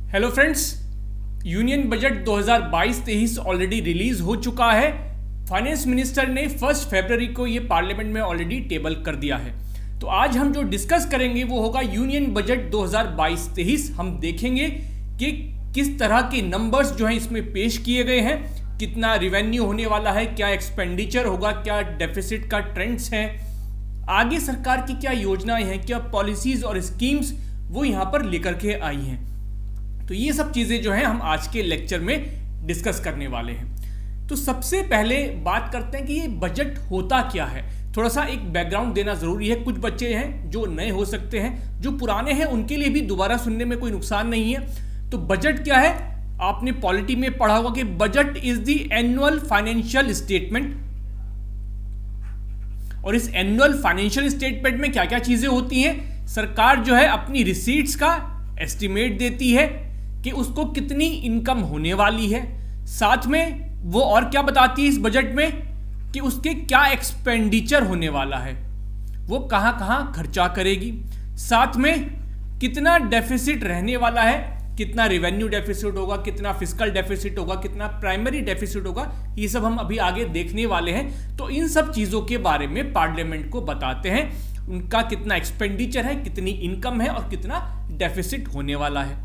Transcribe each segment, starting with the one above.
Hello friends, union budget 2022-23 already release हो चुका है। फाइनेंस मिनिस्टर ने 1 फरवरी को ये पार्लियामेंट में ऑलरेडी टेबल कर दिया है। तो आज हम जो डिस्कस करेंगे वो होगा यूनियन बजट 2022-23। हम देखेंगे कि किस तरह के नंबर्स जो हैं इसमें पेश किए गए हैं, कितना रिवेन्यू होने वाला है, क्या एक्सपेंडिचर होगा, क्या डेफिसिट का ट्रेंड्स हैं, आगे सरकार की क्या योजनाएं हैं, क्या पॉलिसीज और स्कीम्स वो यहाँ पर लेकर के आई हैं। तो ये सब चीज़ें जो हैं हम आज के लेक्चर में डिस्कस करने वाले हैं। तो सबसे पहले बात करते हैं कि ये बजट होता क्या है। थोड़ा सा एक बैकग्राउंड देना ज़रूरी है। कुछ बच्चे हैं जो नए हो सकते हैं, जो पुराने हैं उनके लिए भी दोबारा सुनने में कोई नुकसान नहीं है। तो बजट क्या है, आपने पॉलिटी में पढ़ा होगा कि budget is the annual financial statement. और इस एनुअल फाइनेंशियल स्टेटमेंट में क्या क्या चीज़ें होती हैं, सरकार जो है अपनी रिसीट्स का एस्टिमेट देती है कि उसको कितनी इनकम होने वाली है। साथ में वो और क्या बताती है इस बजट में कि उसके क्या एक्सपेंडिचर होने वाला है, वो कहां कहां खर्चा करेगी। साथ में कितना डेफिसिट रहने वाला है, कितना रेवेन्यू डेफिसिट होगा, कितना फिस्कल डेफिसिट होगा, कितना प्राइमरी डेफिसिट होगा, ये सब हम अभी आगे देखने वाले हैं। तो इन सब चीज़ों के बारे में पार्लियामेंट को बताते हैं, उनका कितना एक्सपेंडिचर है, कितनी इनकम है और कितना डेफिसिट होने वाला है।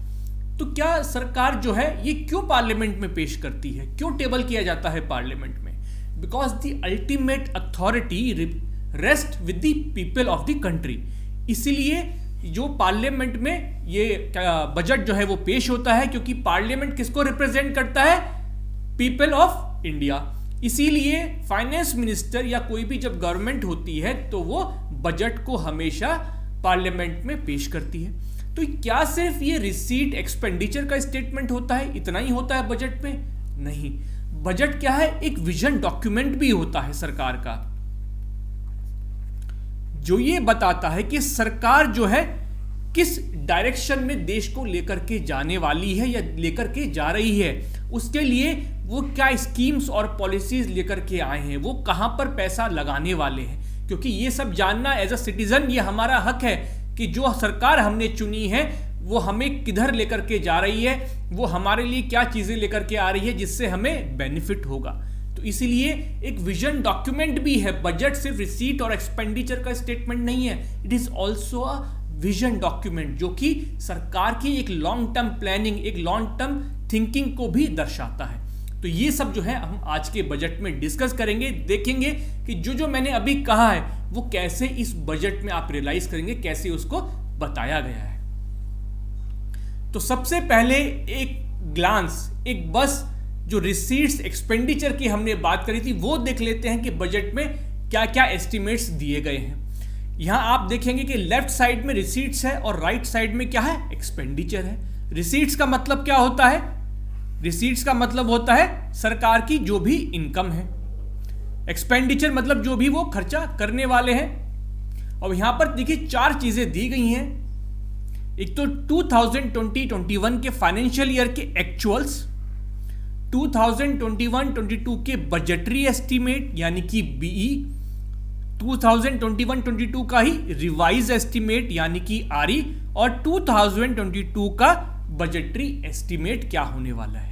तो क्या सरकार जो है ये क्यों पार्लियामेंट में पेश करती है, क्यों टेबल किया जाता है पार्लियामेंट में? Because the ultimate authority rest with the people of the country. इसीलिए जो पार्लियामेंट में ये बजट जो है वो पेश होता है, क्योंकि पार्लियामेंट किसको रिप्रेजेंट करता है? People of India. इसीलिए फाइनेंस मिनिस्टर या कोई भी जब गवर्नमेंट होती है तो वो बजट को हमेशा पार्लियामेंट में पेश करती है। तो क्या सिर्फ ये रिसीट एक्सपेंडिचर का स्टेटमेंट होता है, इतना ही होता है बजट में? नहीं, बजट क्या है, एक विजन डॉक्यूमेंट भी होता है सरकार का, जो ये बताता है कि सरकार जो है किस डायरेक्शन में देश को लेकर के जाने वाली है या लेकर के जा रही है। उसके लिए वो क्या स्कीम्स और पॉलिसीज लेकर के आए हैं, वो कहां पर पैसा लगाने वाले हैं। क्योंकि ये सब जानना एज अ सिटीजन ये हमारा हक है कि जो सरकार हमने चुनी है वो हमें किधर लेकर के जा रही है, वो हमारे लिए क्या चीजें लेकर के आ रही है जिससे हमें बेनिफिट होगा। तो इसीलिए एक विजन डॉक्यूमेंट भी है। बजट सिर्फ रिसीट और एक्सपेंडिचर का स्टेटमेंट नहीं है, it is also a vision document जो कि सरकार की एक लॉन्ग टर्म प्लानिंग, एक लॉन्ग टर्म थिंकिंग को भी दर्शाता है। तो ये सब जो है हम आज के बजट में डिस्कस करेंगे, देखेंगे कि जो जो मैंने अभी कहा है वो कैसे इस बजट में आप रियलाइज करेंगे, कैसे उसको बताया गया है। तो सबसे पहले एक ग्लांस, एक बस जो रिसीट्स एक्सपेंडिचर की हमने बात करी थी वो देख लेते हैं कि बजट में क्या क्या एस्टिमेट्स दिए गए हैं। यहां आप देखेंगे कि लेफ्ट साइड में रिसीट्स है और राइट साइड में क्या है, एक्सपेंडिचर है। रिसीट्स का मतलब क्या होता है? रिसीट्स का मतलब होता है सरकार की जो भी इनकम है। एक्सपेंडिचर मतलब जो भी वो खर्चा करने वाले हैं। और यहां पर देखिए 4 चीजें दी गई हैं। एक तो 2020-21 के फाइनेंशियल ईयर के एक्चुअल्स, 2021-22 के बजटरी एस्टीमेट यानी कि बीई, 2021-22 का ही रिवाइज एस्टीमेट यानी कि आरई, और 2022 का बजटरी एस्टीमेट क्या होने वाला है।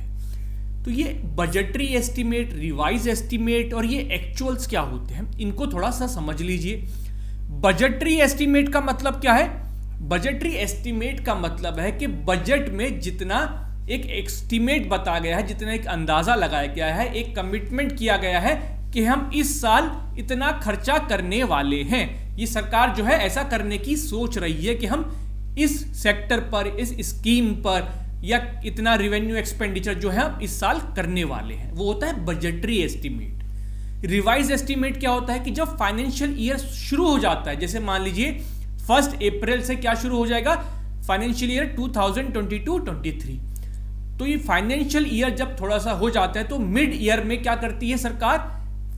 तो ये बजटरी एस्टीमेट, रिवाइज एस्टीमेट और ये एक्चुअल्स क्या होते हैं, इनको थोड़ा सा समझ लीजिए। बजटरी एस्टीमेट का मतलब क्या है? बजटरी एस्टीमेट का मतलब है कि बजट में जितना एक एस्टीमेट बताया गया है, जितना एक अंदाजा लगाया गया है, एक कमिटमेंट किया गया है कि हम इस साल इतना खर्चा करने वाले हैं। ये सरकार जो है ऐसा करने की सोच रही है कि हम इस सेक्टर पर, इस स्कीम पर या इतना रेवेन्यू एक्सपेंडिचर जो है हम इस साल करने वाले हैं, वो होता है बजटरी एस्टीमेट। रिवाइज एस्टीमेट क्या होता है कि जब फाइनेंशियल ईयर शुरू हो जाता है, जैसे मान लीजिए 1 अप्रैल से क्या शुरू हो जाएगा, फाइनेंशियल ईयर 2022-23। तो ये फाइनेंशियल ईयर जब थोड़ा सा हो जाता है तो मिड ईयर में क्या करती है सरकार,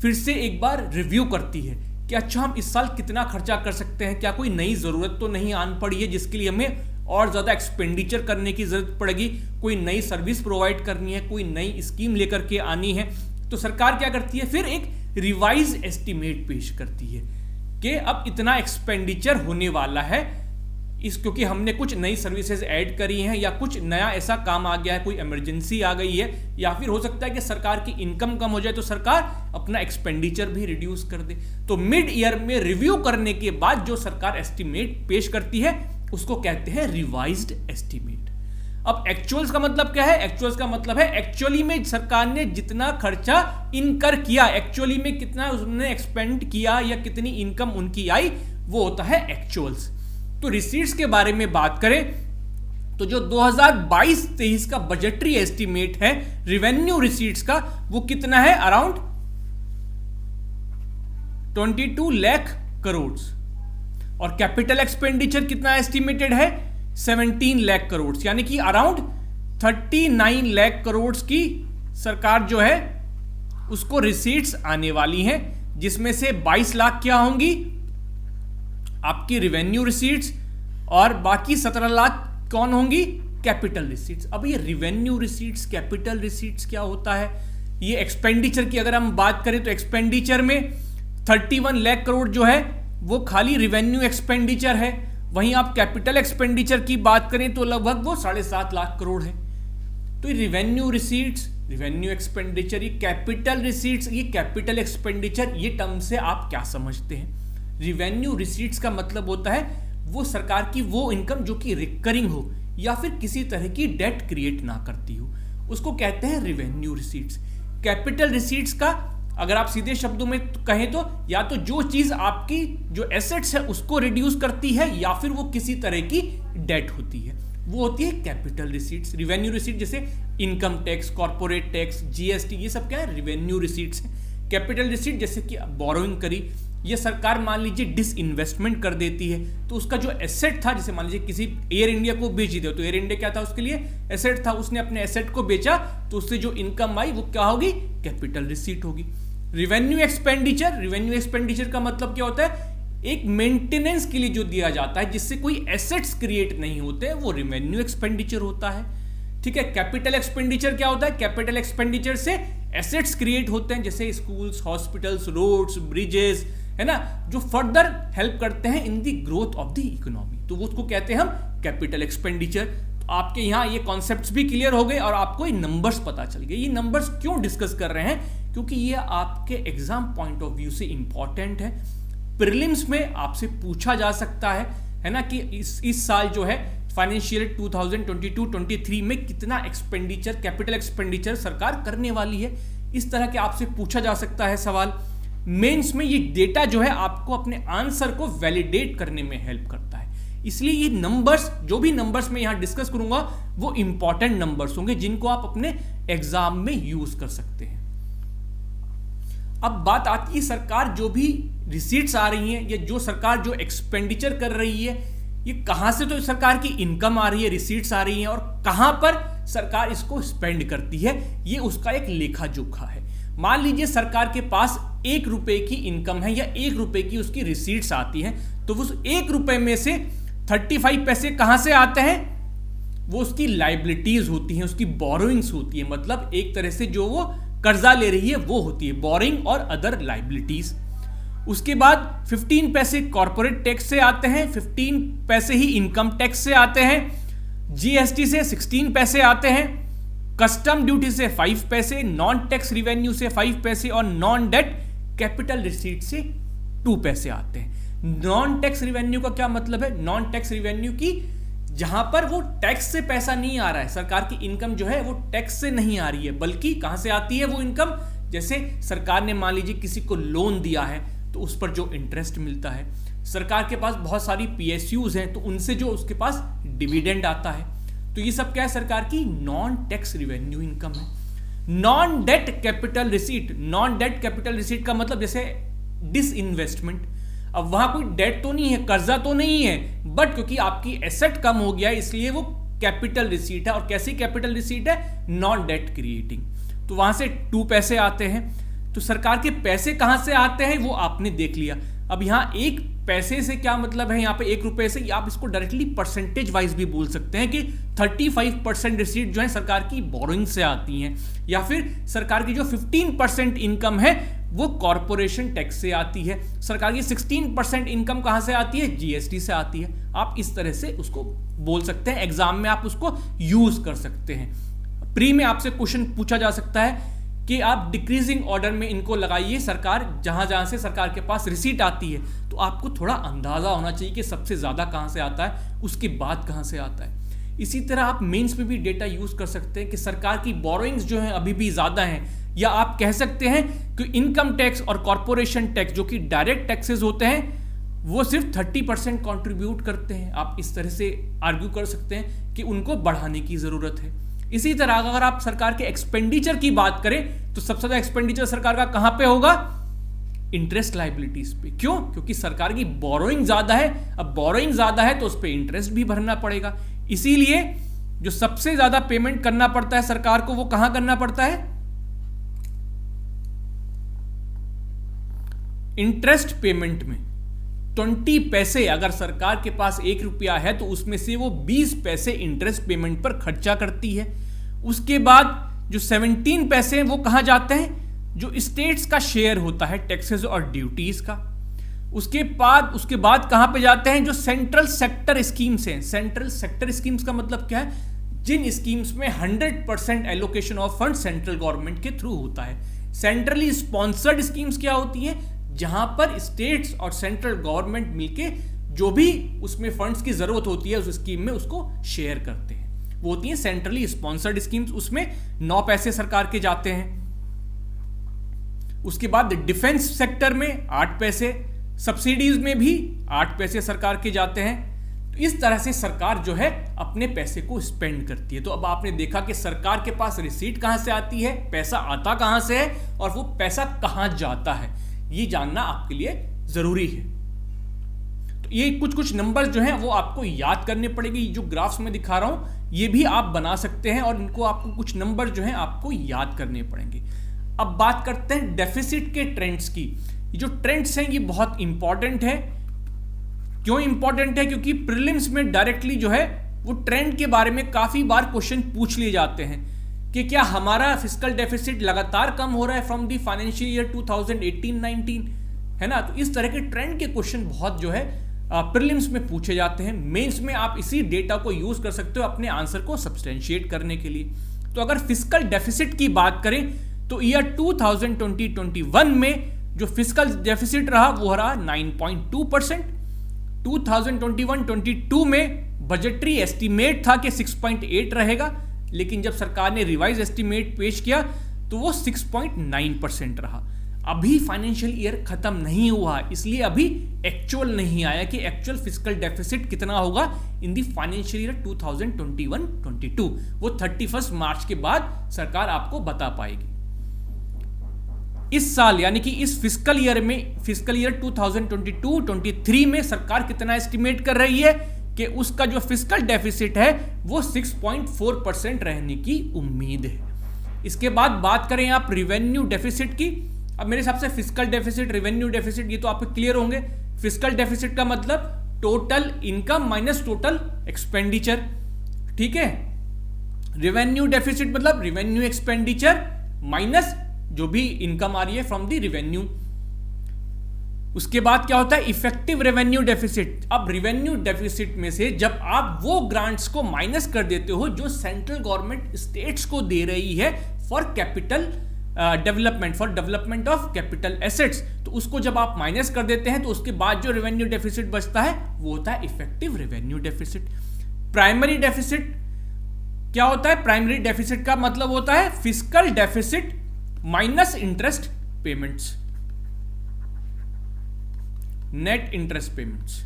फिर से एक बार रिव्यू करती है कि अच्छा हम इस साल कितना खर्चा कर सकते हैं, क्या कोई नई जरूरत तो नहीं आन पड़ी है जिसके लिए हमें और ज्यादा एक्सपेंडिचर करने की जरूरत पड़ेगी, कोई नई सर्विस प्रोवाइड करनी है, कोई नई स्कीम लेकर के आनी है। तो सरकार क्या करती है, फिर एक रिवाइज एस्टीमेट पेश करती है कि अब इतना एक्सपेंडिचर होने वाला है, क्योंकि हमने कुछ नई सर्विसेज ऐड करी हैं या कुछ नया ऐसा काम आ गया है, कोई इमरजेंसी आ गई है, या फिर हो सकता है कि सरकार की इनकम कम हो जाए तो सरकार अपना एक्सपेंडिचर भी रिड्यूस कर दे। तो मिड ईयर में रिव्यू करने के बाद जो सरकार एस्टिमेट पेश करती है उसको कहते हैं रिवाइज्ड एस्टिमेट। अब एक्चुअल्स का मतलब क्या है? एक्चुअल्स का मतलब है एक्चुअली में सरकार ने जितना खर्चा इनकर किया, एक्चुअली में कितना उसने एक्सपेंड किया या कितनी इनकम उनकी आई, वो होता है एक्चुअल्स। तो रिसीट्स के बारे में बात करें तो जो 2022-23 का बजटरी एस्टीमेट है रिवेन्यू रिसीट्स का, वो कितना है? अराउंड 22 लाख करोड़। और कैपिटल एक्सपेंडिचर कितना एस्टिमेटेड है? 17 लाख करोड़, यानी कि अराउंड 39 लाख करोड़ की सरकार जो है उसको रिसीट्स आने वाली हैं, जिसमें से 22 लाख क्या होंगी? आपकी रिवेन्यू रिसीट्स, और बाकी 17 लाख कौन होंगी? Capital receipts. अब ये रिवेन्यू रिसीट्स, कैपिटल रिसीट्स क्या होता है? ये एक्सपेंडिचर की अगर हम बात करें तो एक्सपेंडिचर में 31 लाख करोड़ जो है वो खाली रिवेन्यू एक्सपेंडिचर है। वहीं आप कैपिटल एक्सपेंडिचर की बात करें तो लगभग वो 7.5 लाख करोड़ है। तो ये रिवेन्यू रिसीट्स, रिवेन्यू एक्सपेंडिचर, ये कैपिटल रिसीट्स, ये कैपिटल एक्सपेंडिचर, ये टर्म से आप क्या समझते हैं? रिवेन्यू रिसीट्स का मतलब होता है वो सरकार की वो इनकम जो कि रिकरिंग हो या फिर किसी तरह की डेट क्रिएट ना करती हो, उसको कहते हैं रिवेन्यू रिसीट्स। कैपिटल रिसीट्स का अगर आप सीधे शब्दों में कहें तो या तो जो चीज आपकी जो एसेट्स है उसको रिड्यूस करती है या फिर वो किसी तरह की डेट होती है, वो होती है कैपिटल रिसीट्स। रिवेन्यू रिसीट जैसे income tax, corporate tax, GST, ये सब क्या है? रिवेन्यू रिसीट्स है। कैपिटल रिसीट जैसे कि बोरोइंग करी, ये सरकार मान लीजिए डिसइन्वेस्टमेंट कर देती है, तो उसका जो एसेट था, जैसे मान लीजिए किसी एयर इंडिया को बेच दिया, तो एयर इंडिया क्या था? उसके लिए एसेट था, उसने अपने एसेट को बेचा, तो उससे जो इनकम आई वो क्या होगी? कैपिटल रिसीट होगी। रिवेन्यू एक्सपेंडिचर, रिवेन्यू एक्सपेंडिचर का मतलब क्या होता है? एक मेंटेनेंस के लिए जो दिया जाता है जिससे कोई एसेट्स क्रिएट नहीं होते, वो रिवेन्यू एक्सपेंडिचर होता है। ठीक है। कैपिटल एक्सपेंडिचर क्या होता है? कैपिटल एक्सपेंडिचर से एसेट्स क्रिएट होते हैं, जैसे स्कूल्स, हॉस्पिटल्स, रोड्स, ब्रिजेस, है ना, जो फर्दर हेल्प करते हैं in the growth of the economy, तो वो उसको कहते हैं हम कैपिटल एक्सपेंडिचर। तो आपके यहाँ ये कॉन्सेप्ट्स भी क्लियर हो गए और आपको ये नंबर्स पता चल गए। ये नंबर्स क्यों डिस्कस कर रहे हैं? क्योंकि ये आपके एग्जाम पॉइंट ऑफ व्यू से इंपॉर्टेंट है। प्रीलिम्स में आपसे पूछा जा सकता है ना, कि इस साल जो है फाइनेंशियल 2022-23 में कितना एक्सपेंडिचर, कैपिटल एक्सपेंडिचर सरकार करने वाली है, इस तरह के आपसे पूछा जा सकता है सवाल। मेंस में ये डेटा जो है आपको अपने आंसर को वैलिडेट करने में हेल्प करता है, इसलिए ये नंबर्स, जो भी नंबर्स मैं यहां डिस्कस करूंगा वो इंपॉर्टेंट नंबर्स होंगे जिनको आप अपने एग्जाम में यूज कर सकते हैं। अब बात आती है सरकार जो भी रिसीट्स आ रही हैं या जो सरकार जो एक्सपेंडिचर कर रही है, ये कहां से तो सरकार की इनकम आ रही है, रिसीट्स आ रही हैं, और कहां पर सरकार इसको स्पेंड करती है, ये उसका एक लेखा जोखा है। मान लीजिए सरकार के पास 1 रुपए की इनकम है या 1 रुपए की उसकी रिसीट्स आती हैं, तो उस 1 रुपए में से 35 पैसे कहां से आते हैं? वो उसकी लाइबिलिटीज होती हैं, उसकी बोरोइंग्स होती है, मतलब एक तरह से जो वो कर्जा ले रही है वो होती है बोरिंग और अदर लाइबिलिटीज। उसके बाद 15 पैसे कॉर्पोरेट टैक्स से आते हैं, 15 पैसे ही इनकम टैक्स से आते हैं, जीएसटी से 16 पैसे आते हैं, कस्टम ड्यूटी से 5 पैसे, नॉन टैक्स रिवेन्यू से 5 पैसे और नॉन डेट कैपिटल रिसीट से 2 पैसे आते हैं। नॉन टैक्स रिवेन्यू का क्या मतलब है? नॉन टैक्स रिवेन्यू की जहां पर वो टैक्स से पैसा नहीं आ रहा है, सरकार की इनकम जो है वो टैक्स से नहीं आ रही है, बल्कि कहां से आती है वो इनकम? जैसे सरकार ने मान लीजिए किसी को लोन दिया है तो उस पर जो इंटरेस्ट मिलता है, सरकार के पास बहुत सारी पीएसयूज हैं तो उनसे जो उसके पास डिविडेंड आता है, तो ये सब क्या है? सरकार की नॉन टैक्स रिवेन्यू इनकम है। Non debt capital receipt, non debt capital receipt का मतलब जैसे डिसइन्वेस्टमेंट, अब वहां कोई डेट तो नहीं है, कर्जा तो नहीं है, बट क्योंकि आपकी एसेट कम हो गया इसलिए वो कैपिटल रिसीट है। और कैसी कैपिटल रिसीट है? नॉन डेट क्रिएटिंग, तो वहां से 2 पैसे आते हैं। तो सरकार के पैसे कहां से आते हैं वो आपने देख लिया। अब यहां 1 पैसे से क्या मतलब है? यहां पे 1 रुपए से आप इसको डायरेक्टली परसेंटेज वाइज भी बोल सकते हैं कि 35% रिसीट जो है सरकार की बोरोइंग से आती हैं, या फिर सरकार की जो 15% इनकम है वो कॉर्पोरेशन टैक्स से आती है। सरकार की 16% इनकम कहां से आती है? जीएसटी से आती है। आप इस तरह से उसको बोल सकते हैं, एग्जाम में आप उसको यूज कर सकते हैं। प्री में आपसे क्वेश्चन पूछा जा सकता है कि आप डिक्रीजिंग ऑर्डर में इनको लगाइए, सरकार जहां जहां से सरकार के पास रिसीट आती है, तो आपको थोड़ा अंदाजा होना चाहिए कि सबसे ज्यादा कहां से आता है, उसके बाद कहां से आता है। इसी तरह आप मेंस में भी डेटा यूज कर सकते हैं कि सरकार की बोरोइंग्स जो है अभी भी ज्यादा हैं, या आप कह सकते हैं कि इनकम टैक्स और कॉर्पोरेशन टैक्स जो कि डायरेक्ट टैक्सेस होते हैं वो सिर्फ 30% कंट्रीब्यूट करते हैं। आप इस तरह से आर्ग्यू कर सकते हैं कि उनको बढ़ाने की जरूरत है। इसी तरह अगर आप सरकार के एक्सपेंडिचर की बात करें तो सबसे ज्यादा एक्सपेंडिचर सरकार का कहां पे होगा, इंटरेस्ट लायबिलिटीज पे। क्यों? क्योंकि सरकार की बोरोइंग ज्यादा है। अब बोरोइंग ज्यादा है तो उस पर इंटरेस्ट भी भरना पड़ेगा, इसीलिए जो सबसे ज्यादा पेमेंट करना पड़ता है सरकार को वो कहां करना पड़ता है, इंटरेस्ट पेमेंट में। 20 पैसे अगर सरकार के पास 1 रुपया है तो उसमें से वो 20 पैसे इंटरेस्ट पेमेंट पर खर्चा करती है। उसके बाद जो 17 पैसे हैं वो कहां जाते हैं, जो स्टेट्स का शेयर होता है टैक्सेस और ड्यूटीज का। उसके बाद कहां पे जाते हैं, जो सेंट्रल सेक्टर स्कीम्स हैं। सेंट्रल सेक्टर स्कीम्स का मतलब क्या है, जिन स्कीम्स में 100% allocation of fund central government के थ्रू होता है। सेंट्रली स्पॉन्सर्ड स्कीम्स क्या होती है, जहां पर स्टेट्स और सेंट्रल गवर्नमेंट मिलके जो भी उसमें फंड्स की जरूरत होती है उस स्कीम में उसको शेयर करते हैं, वो होती हैं सेंट्रली स्पॉन्सर्ड स्कीम्स। उसमें 9 पैसे सरकार के जाते हैं। उसके बाद डिफेंस सेक्टर में 8 पैसे, सब्सिडीज में भी 8 पैसे सरकार के जाते हैं। तो इस तरह से सरकार जो है अपने पैसे को स्पेंड करती है। तो अब आपने देखा कि सरकार के पास रिसीट कहां से आती है, पैसा आता कहां से है और वो पैसा कहां जाता है, ये जानना आपके लिए जरूरी है। तो ये कुछ नंबर्स जो हैं वो आपको याद करने पड़ेंगे। जो ग्राफ्स में दिखा रहा हूं ये भी आप बना सकते हैं और इनको आपको कुछ नंबर जो हैं आपको याद करने पड़ेंगे। अब बात करते हैं डेफिसिट के ट्रेंड्स की। ये जो ट्रेंड्स हैं ये बहुत इंपॉर्टेंट है। क्यों इंपॉर्टेंट है, क्योंकि प्रीलिम्स में डायरेक्टली जो है वो ट्रेंड के बारे में काफी बार क्वेश्चन पूछ लिए जाते हैं कि क्या हमारा फिस्कल डेफिसिट लगातार कम हो रहा है फ्रॉम दी फाइनेंशियल ईयर 2018-19, है ना। तो इस तरह के ट्रेंड के क्वेश्चन बहुत जो है प्रीलिम्स में पूछे जाते हैं। मेंस में आप इसी डेटा को यूज कर सकते हो अपने आंसर को सब्सटेंशिएट करने के लिए। तो अगर फिस्कल डेफिसिट की बात करें तो ईयर 2020-21 में जो फिस्कल डेफिसिट रहा वो रहा 9.2%। 2021-22 में बजटरी एस्टीमेट था कि 6.8 रहेगा, लेकिन जब सरकार ने रिवाइज एस्टीमेट पेश किया तो वो 6.9% रहा। अभी फाइनेंशियल ईयर खत्म नहीं हुआ, इसलिए अभी एक्चुअल नहीं आया कि एक्चुअल फिस्कल डेफिसिट कितना होगा इन दी फाइनेंशियल ईयर 2021-22। वो 31 मार्च के बाद सरकार आपको बता पाएगी। इस साल यानी कि इस फिस्कल ईयर में, फिस्कल ईयर 2022-23 में सरकार कितना एस्टिमेट कर रही है कि उसका जो फिस्कल डेफिसिट है वो 6.4% रहने की उम्मीद है। इसके बाद बात करें आप रिवेन्यू डेफिसिट की। अब मेरे हिसाब से फिस्कल डेफिसिट, रिवेन्यू डेफिसिट ये तो आपको क्लियर होंगे। फिस्कल डेफिसिट का मतलब total income minus total expenditure, ठीक है। रिवेन्यू डेफिसिट मतलब रिवेन्यू एक्सपेंडिचर माइनस जो भी इनकम आ रही है फ्रॉम द रिवेन्यू। उसके बाद क्या होता है, इफेक्टिव रेवेन्यू डेफिसिट। अब रिवेन्यू डेफिसिट में से जब आप वो ग्रांट्स को माइनस कर देते हो जो सेंट्रल गवर्नमेंट स्टेट्स को दे रही है for capital development, for development of capital assets, तो उसको जब आप माइनस कर देते हैं तो उसके बाद जो रेवेन्यू डेफिसिट बचता है वो होता है effective revenue deficit. Primary deficit क्या होता है, प्राइमरी डेफिसिट का मतलब होता है fiscal deficit minus interest payments, net interest payments.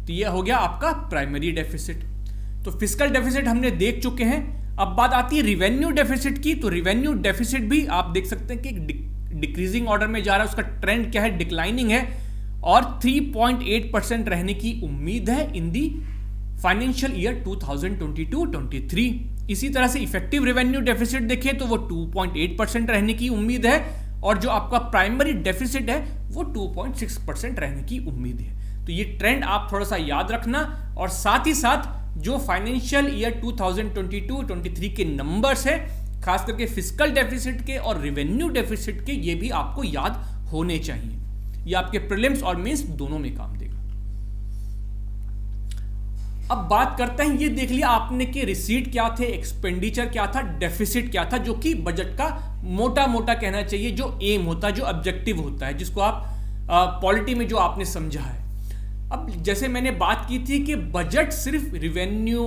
तो ये हो गया आपका प्राइमरी डेफिसिट। तो फिस्कल डेफिसिट हमने देख चुके हैं। अब बात आती है रिवेन्यू डेफिसिट की। तो रिवेन्यू डेफिसिट भी आप देख सकते हैं कि डिक्रीजिंग ऑर्डर में जा रहा है, उसका ट्रेंड क्या है, डिक्लाइनिंग है और 3.8% रहने की उम्मीद है इन दी फाइनेंशियल ईयर 2022-23। इसी तरह से इफेक्टिव रेवेन्यू डेफिसिट देखें तो वो 2.8% रहने की उम्मीद है और जो आपका प्राइमरी डेफिसिट है वो 2.6% रहने की उम्मीद है। तो ये ट्रेंड आप थोड़ा सा याद रखना और साथ ही साथ जो फाइनेंशियल ईयर 2022-23 के नंबर्स है, खास करके फिस्कल डेफिसिट के और रेवेन्यू डेफिसिट के, ये भी आपको याद होने चाहिए। ये आपके प्रीलिम्स और मेंस दोनों में काम देगा। अब बात करते हैं, ये देख लिया आपने कि रिसीट क्या थे, एक्सपेंडिचर क्या था, डेफिसिट क्या था, जो कि बजट का मोटा मोटा कहना चाहिए जो एम होता है, जो ऑब्जेक्टिव होता है, जिसको आप पॉलिटी में जो आपने समझा है। अब जैसे मैंने बात की थी कि बजट सिर्फ revenue,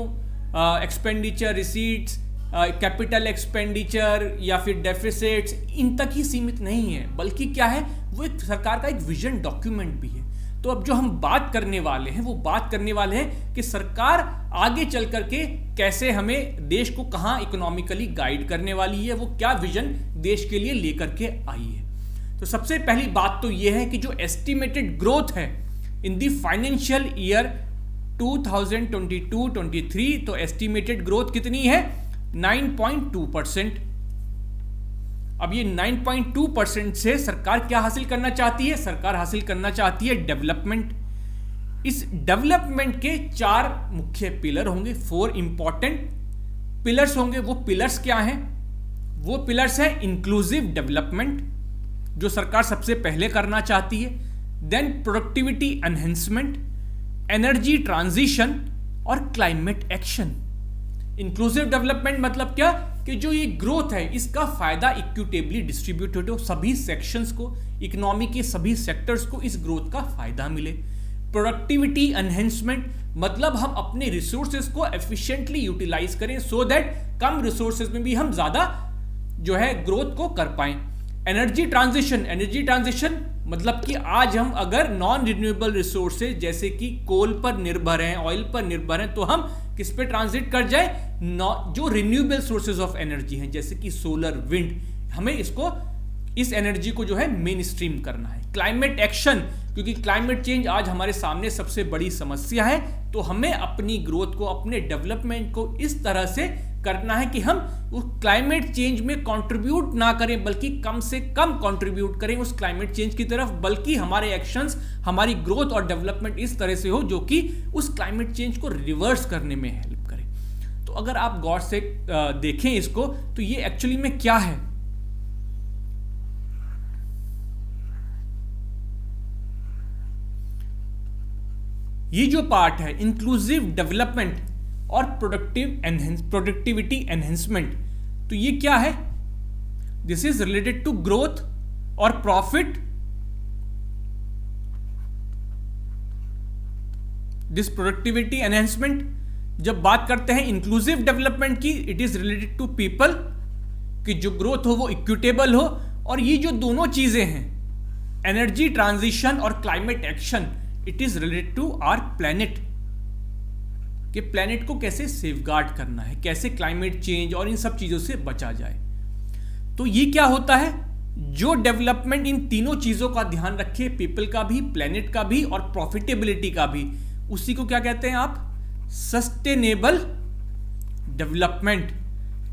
expenditure, receipts, capital expenditure या फिर डेफिसिट्स इन तक ही सीमित नहीं है, बल्कि क्या है, वो एक सरकार का एक विजन डॉक्यूमेंट भी है। तो अब जो हम बात करने वाले हैं वो बात करने वाले हैं कि सरकार आगे चल करके कैसे हमें देश को कहाँ इकोनॉमिकली गाइड करने वाली है, वो क्या विजन देश के लिए लेकर के आई है। तो सबसे पहली बात तो ये है कि जो एस्टिमेटेड ग्रोथ है इन द फाइनेंशियल ईयर 2022-23, तो एस्टिमेटेड ग्रोथ कितनी है, 9.2%। अब ये 9.2% से सरकार क्या हासिल करना चाहती है, सरकार हासिल करना चाहती है डेवलपमेंट। इस डेवलपमेंट के 4 मुख्य पिलर होंगे, 4 इंपॉर्टेंट पिलर्स होंगे। वो पिलर्स क्या हैं, वो पिलर्स हैं इंक्लूसिव डेवलपमेंट, जो सरकार सबसे पहले करना चाहती है, then productivity enhancement, energy transition और क्लाइमेट एक्शन। इंक्लूसिव डेवलपमेंट मतलब क्या, कि जो ये ग्रोथ है इसका फायदा इक्विटेबली डिस्ट्रीब्यूटेड हो, सभी सेक्शंस को, इकोनॉमी के सभी सेक्टर्स को इस ग्रोथ का फायदा मिले। प्रोडक्टिविटी एनहेंसमेंट मतलब हम अपने रिसोर्सेज को एफिशिएंटली यूटिलाइज करें, सो दैट कम रिसोर्सेज में भी हम ज्यादा जो है ग्रोथ को कर पाएं। एनर्जी ट्रांजिशन, एनर्जी ट्रांजिशन मतलब कि आज हम अगर नॉन रिन्यूएबल रिसोर्सेज जैसे कि कोल पर निर्भर हैं, ऑयल पर निर्भर हैं, तो हम किस पे ट्रांजिट कर जाए, जो रिन्यूएबल सोर्सेज ऑफ एनर्जी हैं जैसे कि सोलर, विंड, हमें इस एनर्जी को जो है मेन स्ट्रीम करना है। क्लाइमेट एक्शन, क्योंकि क्लाइमेट चेंज आज हमारे सामने सबसे बड़ी समस्या है, तो हमें अपनी ग्रोथ को, अपने डेवलपमेंट को इस तरह से करना है कि हम उस क्लाइमेट चेंज में कंट्रीब्यूट ना करें, बल्कि कम से कम कंट्रीब्यूट करें उस क्लाइमेट चेंज की तरफ, बल्कि हमारे एक्शंस, हमारी ग्रोथ और डेवलपमेंट इस तरह से हो जो कि उस क्लाइमेट चेंज को रिवर्स करने में हेल्प करे। तो अगर आप गौर से देखें इसको, तो ये एक्चुअली में क्या है, ये जो पार्ट है इंक्लूसिव डेवलपमेंट और प्रोडक्टिविटी एनहेंसमेंट, तो ये क्या है, this is related to growth और प्रॉफिट। दिस प्रोडक्टिविटी एनहेंसमेंट, जब बात करते हैं इंक्लूसिव डेवलपमेंट की, it is related to people, कि जो ग्रोथ हो वो इक्विटेबल हो। और ये जो दोनों चीजें हैं, एनर्जी ट्रांजिशन और climate action, it is related to our planet, कि प्लैनेट को कैसे सेफगार्ड करना है, कैसे क्लाइमेट चेंज और इन सब चीजों से बचा जाए। तो ये क्या होता है, जो डेवलपमेंट इन तीनों चीजों का ध्यान रखे, पीपल का भी, प्लैनेट का भी और प्रॉफिटेबिलिटी का भी, उसी को क्या कहते हैं आप, सस्टेनेबल डेवलपमेंट।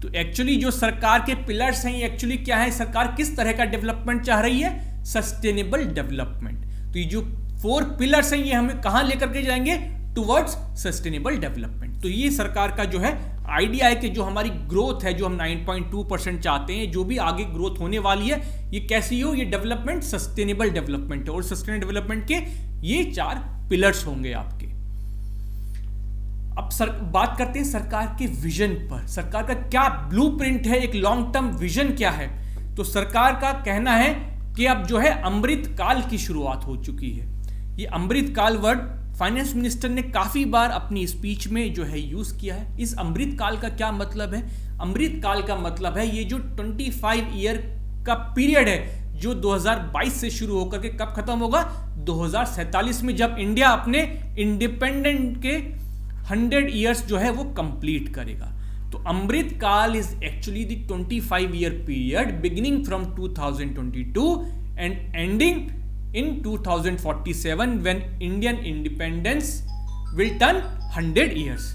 तो एक्चुअली जो सरकार के पिलर्स हैं, ये एक्चुअली क्या है, सरकार किस तरह का डेवलपमेंट चाह रही है, सस्टेनेबल डेवलपमेंट। तो ये जो 4 पिलर्स हैं, ये हमें कहां लेकर के जाएंगे, टुवर्ड्स सस्टेनेबल डेवलपमेंट। तो ये सरकार का जो है आइडिया है कि जो हमारी ग्रोथ है, जो हम 9.2% चाहते हैं, जो भी आगे ग्रोथ होने वाली है, ये कैसी हो, ये डेवलपमेंट सस्टेनेबल डेवलपमेंट है। और सस्टेनेबल डेवलपमेंट के ये 4 पिलर्स होंगे आपके। अब बात करते हैं सरकार के विजन पर, सरकार का क्या ब्लूप्रिंट है, एक लॉन्ग टर्म विजन क्या है। तो सरकार का कहना है कि अब जो है अमृत काल की शुरुआत हो चुकी है। ये अमृत काल वर्ड फाइनेंस मिनिस्टर ने काफी बार अपनी स्पीच में जो है यूज किया है। इस अमृत काल का क्या मतलब है, अमृत काल का मतलब है ये जो 25 ईयर का पीरियड है, जो 2022 से शुरू होकर के कब खत्म होगा, 2047 में, जब इंडिया अपने इंडिपेंडेंट के 100 ईयर्स जो है वो कंप्लीट करेगा। तो अमृत काल is actually the 25 year period beginning from 2022 and ending in 2047 when Indian independence will turn 100 years।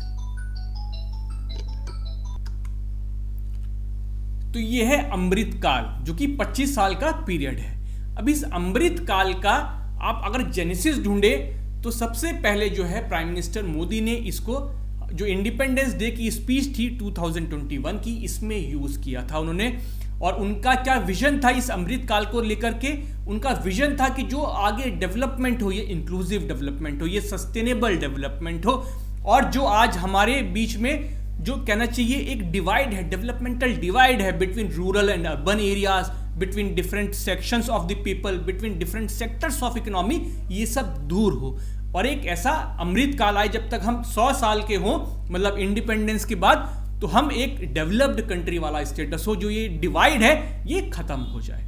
तो ये है अमृत काल, जो कि 25 साल का पीरियड है। अब इस अमृत काल का आप अगर जेनेसिस ढूंढे, तो सबसे पहले जो है प्राइम मिनिस्टर मोदी ने इसको, जो इंडिपेंडेंस डे की स्पीच थी 2021 की, इसमें यूज किया था उन्होंने। और उनका क्या विजन था इस अमृत काल को लेकर के, उनका विजन था कि जो आगे डेवलपमेंट हो, ये इंक्लूसिव डेवलपमेंट हो, ये सस्टेनेबल डेवलपमेंट हो, और जो आज हमारे बीच में जो कहना चाहिए एक डिवाइड है, डेवलपमेंटल डिवाइड है between rural and urban areas, between different sections of the people, between different sectors of economy, ये सब दूर हो और एक ऐसा अमृत काल आए जब तक हम 100 साल के हों, मतलब इंडिपेंडेंस के बाद, तो हम एक डेवलप्ड कंट्री वाला स्टेटस हो, जो ये डिवाइड है ये खत्म हो जाए।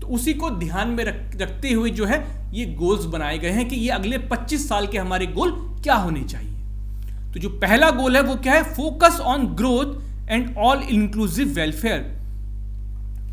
तो उसी को ध्यान में रखते हुए जो है ये गोल्स बनाए गए हैं कि ये अगले 25 साल के हमारे गोल क्या होने चाहिए। तो जो पहला गोल है वो क्या है, focus on growth and all inclusive welfare,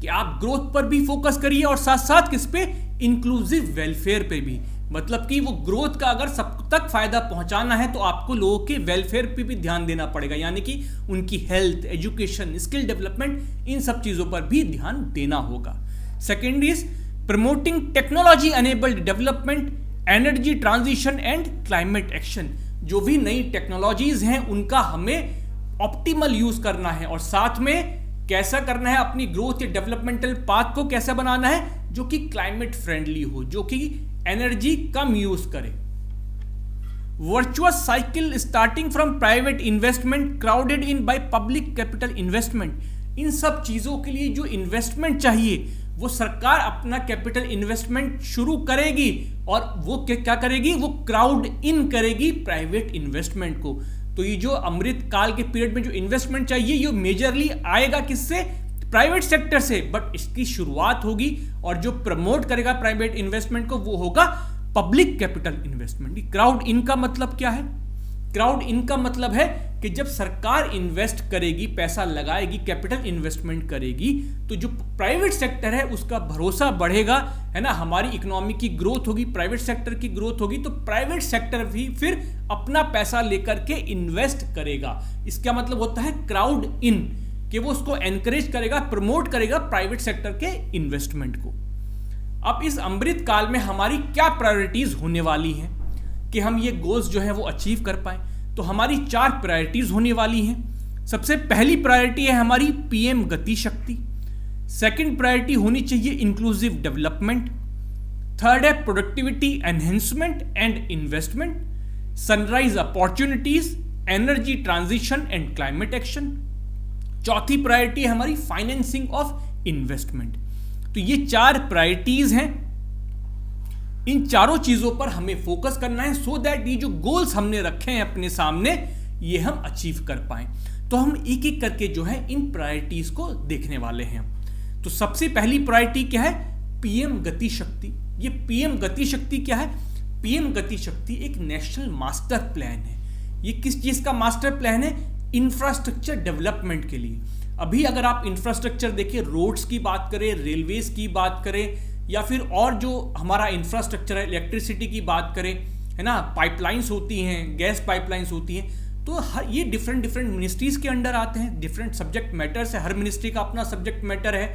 कि आप ग्रोथ पर भी फोकस करिए और साथ साथ किस पे, इंक्लूसिव वेलफेयर पे भी। मतलब कि वो ग्रोथ का अगर सब तक फायदा पहुंचाना है तो आपको लोगों के वेलफेयर पे भी ध्यान देना पड़ेगा, यानी कि उनकी हेल्थ, एजुकेशन, स्किल डेवलपमेंट, इन सब चीजों पर भी ध्यान देना होगा। Second is promoting technology enabled development, energy transition and climate action. जो भी नई टेक्नोलॉजीज हैं उनका हमें ऑप्टिमल यूज करना है और साथ में कैसा करना है, अपनी ग्रोथ या डेवलपमेंटल पाथ को कैसा बनाना है जो कि क्लाइमेट फ्रेंडली हो, जो कि एनर्जी कम यूज करे। Virtuous cycle starting from private investment crowded in by public capital investment. इन सब चीजों के लिए जो इन्वेस्टमेंट चाहिए वो सरकार अपना कैपिटल इन्वेस्टमेंट शुरू करेगी और वो क्या करेगी, वो क्राउड इन करेगी प्राइवेट इन्वेस्टमेंट को। तो ये जो अमृत काल के पीरियड में जो इन्वेस्टमेंट चाहिए ये मेजरली आएगा किससे, प्राइवेट सेक्टर से, बट इसकी शुरुआत होगी और जो प्रमोट करेगा प्राइवेट इन्वेस्टमेंट को वो होगा public capital investment. Crowd in का मतलब क्या है, क्राउड इन का मतलब है कि जब सरकार इन्वेस्ट करेगी, पैसा लगाएगी, कैपिटल इन्वेस्टमेंट करेगी, तो जो प्राइवेट सेक्टर है उसका भरोसा बढ़ेगा, है ना, हमारी इकोनॉमी की ग्रोथ होगी, प्राइवेट सेक्टर की ग्रोथ होगी, तो प्राइवेट सेक्टर भी फिर अपना पैसा लेकर के इन्वेस्ट करेगा। इसका मतलब होता है क्राउड इन, कि वो उसको एनकरेज करेगा, प्रमोट करेगा प्राइवेट सेक्टर के इन्वेस्टमेंट को। अब इस अमृत काल में हमारी क्या प्रायोरिटीज होने वाली हैं कि हम ये गोल्स जो है वो अचीव कर पाए, तो हमारी 4 प्रायोरिटीज होने वाली हैं। सबसे पहली प्रायोरिटी है हमारी पीएम गति शक्ति। सेकंड प्रायोरिटी होनी चाहिए इंक्लूसिव डेवलपमेंट। थर्ड है productivity enhancement and investment, sunrise opportunities, energy transition and climate action. चौथी प्रायोरिटी है हमारी फाइनेंसिंग ऑफ इन्वेस्टमेंट। तो ये 4 प्रायोरिटीज हैं, इन चारों चीजों पर हमें फोकस करना है सो दैट ये जो गोल्स हमने रखे हैं अपने सामने ये हम अचीव कर पाए। तो हम एक एक करके जो है इन प्रायोरिटीज को देखने वाले हैं। तो सबसे पहली प्रायोरिटी क्या है, पीएम गति शक्ति। ये पीएम गति शक्ति क्या है, पीएम गति शक्ति एक नेशनल मास्टर प्लान है। ये किस चीज का मास्टर प्लान है, इंफ्रास्ट्रक्चर डेवलपमेंट के लिए। अभी अगर आप इंफ्रास्ट्रक्चर देखिए, रोड्स की बात करें, रेलवेज की बात करें, या फिर और जो हमारा इंफ्रास्ट्रक्चर है, इलेक्ट्रिसिटी की बात करें, है ना, पाइपलाइंस होती हैं, गैस पाइपलाइंस होती हैं, तो हर ये डिफरेंट मिनिस्ट्रीज के अंडर आते हैं, डिफरेंट सब्जेक्ट मैटर्स है, हर मिनिस्ट्री का अपना सब्जेक्ट मैटर है।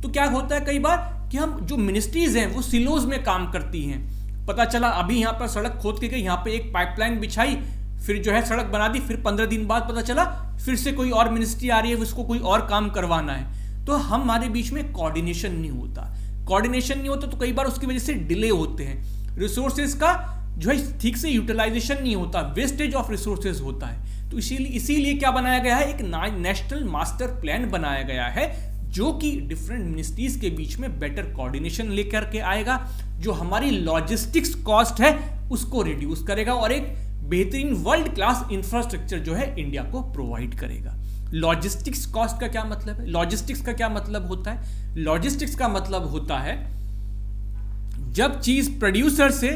तो क्या होता है कई बार कि हम जो मिनिस्ट्रीज हैं वो सिलोज में काम करती हैं। पता चला अभी यहाँ पर सड़क खोद के गई, यहाँ पे एक पाइपलाइन बिछाई, फिर जो है सड़क बना दी, फिर 15 दिन बाद पता चला फिर से कोई और मिनिस्ट्री आ रही है, उसको कोई और काम करवाना है। तो हमारे बीच में कोऑर्डिनेशन नहीं होता, कोऑर्डिनेशन नहीं होता तो कई बार उसकी वजह से डिले होते हैं, रिसोर्सेज का जो है ठीक से यूटिलाइजेशन नहीं होता, वेस्टेज ऑफ रिसोर्सेज होता है। तो इसीलिए क्या बनाया गया है, एक नेशनल मास्टर प्लान बनाया गया है जो कि डिफरेंट मिनिस्ट्रीज के बीच में बेटर कोऑर्डिनेशन लेकर के आएगा, जो हमारी लॉजिस्टिक्स कॉस्ट है उसको रिड्यूस करेगा और एक बेहतरीन वर्ल्ड क्लास इंफ्रास्ट्रक्चर जो है इंडिया को प्रोवाइड करेगा। लॉजिस्टिक्स कॉस्ट का क्या मतलब है, लॉजिस्टिक्स का क्या मतलब होता है, लॉजिस्टिक्स का मतलब होता है जब चीज प्रोड्यूसर से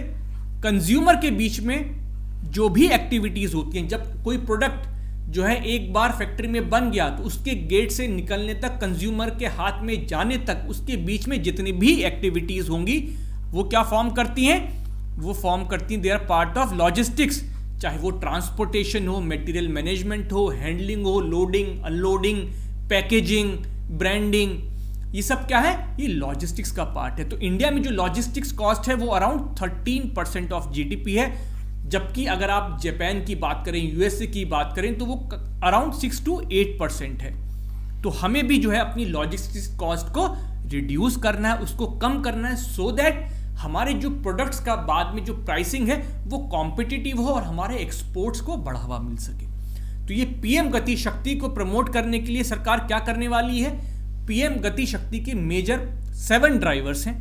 कंज्यूमर के बीच में जो भी एक्टिविटीज होती हैं, जब कोई प्रोडक्ट जो है एक बार फैक्ट्री में बन गया तो उसके गेट से निकलने तक, कंज्यूमर के हाथ में जाने तक, उसके बीच में जितनी भी एक्टिविटीज होंगी वो क्या फॉर्म करती हैं, वो फॉर्म करती हैं, they are part of logistics. चाहे वो ट्रांसपोर्टेशन हो, मटेरियल मैनेजमेंट हो, हैंडलिंग हो, लोडिंग, अनलोडिंग, पैकेजिंग, ब्रांडिंग, ये सब क्या है, ये लॉजिस्टिक्स का पार्ट है। तो इंडिया में जो लॉजिस्टिक्स कॉस्ट है वो अराउंड 13% ऑफ जीडीपी है, जबकि अगर आप जापान की बात करें, यूएसए की बात करें तो वो अराउंड 6 to 8% है। तो हमें भी जो है अपनी लॉजिस्टिक्स कॉस्ट को रिड्यूस करना है, उसको कम करना है, सो दैट हमारे जो प्रोडक्ट्स का बाद में जो प्राइसिंग है वो कॉम्पिटिटिव हो और हमारे एक्सपोर्ट्स को बढ़ावा मिल सके। तो ये पीएम गति शक्ति को प्रमोट करने के लिए सरकार क्या करने वाली है? पीएम गति शक्ति के मेजर 7 ड्राइवर्स हैं।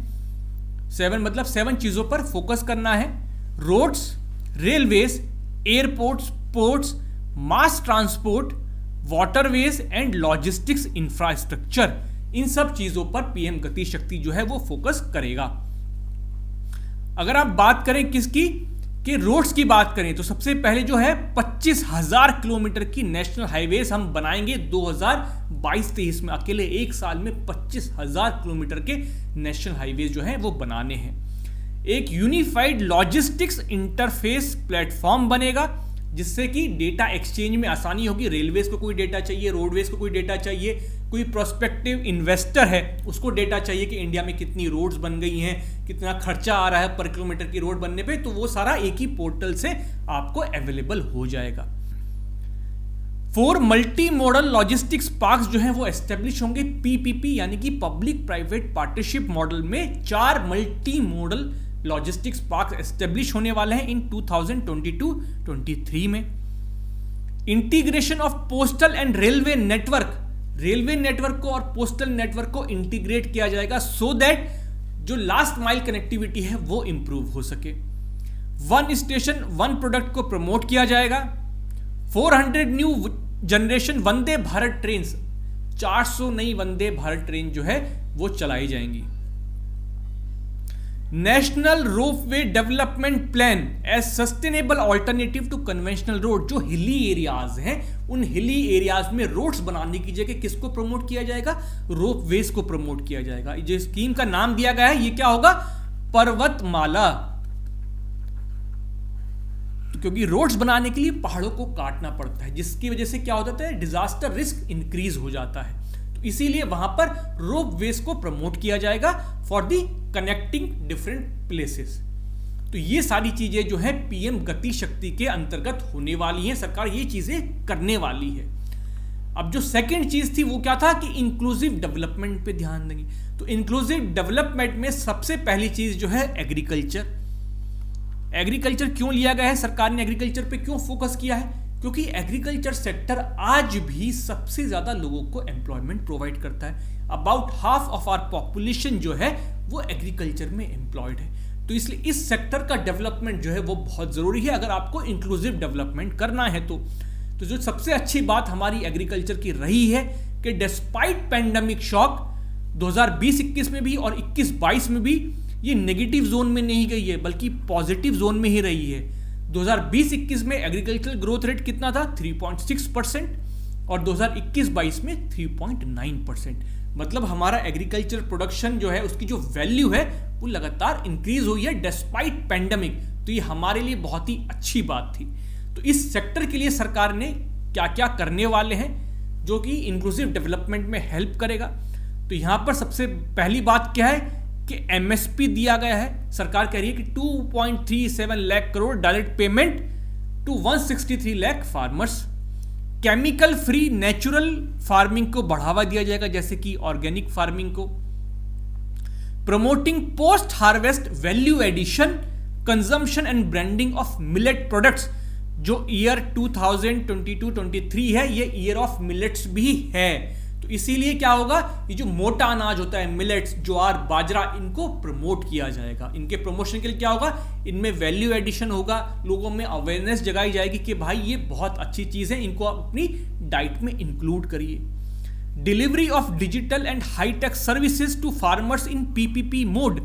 7 मतलब 7 चीजों पर फोकस करना है। Roads, railways, airports, ports, mass transport, waterways and logistics infrastructure, इन सब चीजों पर पीएम गति शक्ति जो है वो फोकस करेगा। अगर आप बात करें किसकी, कि रोड्स की बात करें, तो सबसे पहले जो है 25,000 किलोमीटर की नेशनल हाईवेज हम बनाएंगे 2022-23 में। अकेले एक साल में 25,000 किलोमीटर के नेशनल हाईवेज जो है वो बनाने हैं। एक यूनिफाइड लॉजिस्टिक्स इंटरफेस प्लेटफॉर्म बनेगा जिससे कि डेटा एक्सचेंज में आसानी होगी। रेलवेज को कोई डेटा चाहिए, रोडवेज को कोई डेटा चाहिए, कोई प्रोस्पेक्टिव इन्वेस्टर है उसको डेटा चाहिए कि इंडिया में कितनी रोड्स बन गई हैं, कितना खर्चा आ रहा है पर किलोमीटर की रोड बनने पे, तो वो सारा एक ही पोर्टल से आपको अवेलेबल हो जाएगा। 4 मल्टी मॉडल लॉजिस्टिक्स पार्क्स जो हैं वो एस्टेब्लिश होंगे पीपीपी यानी कि पब्लिक प्राइवेट पार्टनरशिप मॉडल में। 4 multi modal logistics park establish होने वाले हैं इन 2022-23 में। Integration of postal and railway network, railway network को और पोस्टल नेटवर्क को इंटीग्रेट किया जाएगा सो दैट जो लास्ट माइल कनेक्टिविटी है वो इंप्रूव हो सके। 1 स्टेशन 1 प्रोडक्ट को प्रमोट किया जाएगा। 400 new generation Vande Bharat train, 400 नई वंदे भारत ट्रेन जो है वो चलाई जाएंगी। National ropeway development plan as sustainable alternative to conventional road, जो हिली एरियाज हैं उन हिली एरियाज में रोड्स बनाने की जगह किसको प्रमोट किया जाएगा? रोपवेज को प्रमोट किया जाएगा। जो स्कीम का नाम दिया गया है ये क्या होगा? पर्वतमाला, क्योंकि रोड्स बनाने के लिए पहाड़ों को काटना पड़ता है जिसकी वजह से क्या होता है? डिजास्टर रिस्क इंक्रीज हो जाता है। इसीलिए वहां पर रोपवेज को प्रमोट किया जाएगा for the connecting different places. तो ये सारी चीजें जो है पीएम गति शक्ति के अंतर्गत होने वाली हैं। सरकार ये चीजें करने वाली है। अब जो सेकंड चीज थी वो क्या था कि इंक्लूसिव डेवलपमेंट पे ध्यान देंगे। तो इंक्लूसिव डेवलपमेंट में सबसे पहली चीज जो है एग्रीकल्चर। एग्रीकल्चर क्यों लिया गया है? सरकार ने एग्रीकल्चर पे क्यों फोकस किया है? क्योंकि एग्रीकल्चर सेक्टर आज भी सबसे ज्यादा लोगों को एम्प्लॉयमेंट प्रोवाइड करता है। About half of our population जो है वो एग्रीकल्चर में एम्प्लॉयड है। तो इसलिए इस सेक्टर का डेवलपमेंट जो है वो बहुत जरूरी है अगर आपको इंक्लूसिव डेवलपमेंट करना है। तो जो सबसे अच्छी बात हमारी एग्रीकल्चर की रही है कि डिस्पाइट पैंडेमिक शॉक 2020-21 में भी और 21-22 में भी ये नेगेटिव जोन में नहीं गई है बल्कि पॉजिटिव जोन में ही रही है। 2020-21 में एग्रीकल्चर ग्रोथ रेट कितना था? 3.6% और 2021-22 में 3.9%। मतलब हमारा एग्रीकल्चर प्रोडक्शन जो है उसकी जो वैल्यू है वो लगातार इंक्रीज हुई है डिस्पाइट पैंडेमिक। तो ये हमारे लिए बहुत ही अच्छी बात थी। तो इस सेक्टर के लिए सरकार ने क्या क्या करने वाले हैं जो कि इंक्लूसिव डेवलपमेंट में हेल्प करेगा। तो यहां पर सबसे पहली बात क्या है कि एमएसपी दिया गया है। सरकार कह रही है कि 2.37 lakh crore direct payment to 163 lakh farmers. Chemical free natural farming को बढ़ावा दिया जाएगा जैसे कि ऑर्गेनिक फार्मिंग को। Promoting post harvest value addition, consumption and branding of millet products. जो ईयर 2022-23 है ये ईयर ऑफ मिलेट्स भी है। तो इसीलिए क्या होगा, ये जो मोटा अनाज होता है मिलेट्स, ज्वार, बाजरा, इनको प्रमोट किया जाएगा। इनके प्रमोशन के लिए क्या होगा, इनमें वैल्यू एडिशन होगा, लोगों में अवेयरनेस जगाई जाएगी कि भाई ये बहुत अच्छी चीज है, इनको आप अपनी डाइट में इंक्लूड करिए। Delivery of digital and hitech services to farmers in PPP mode.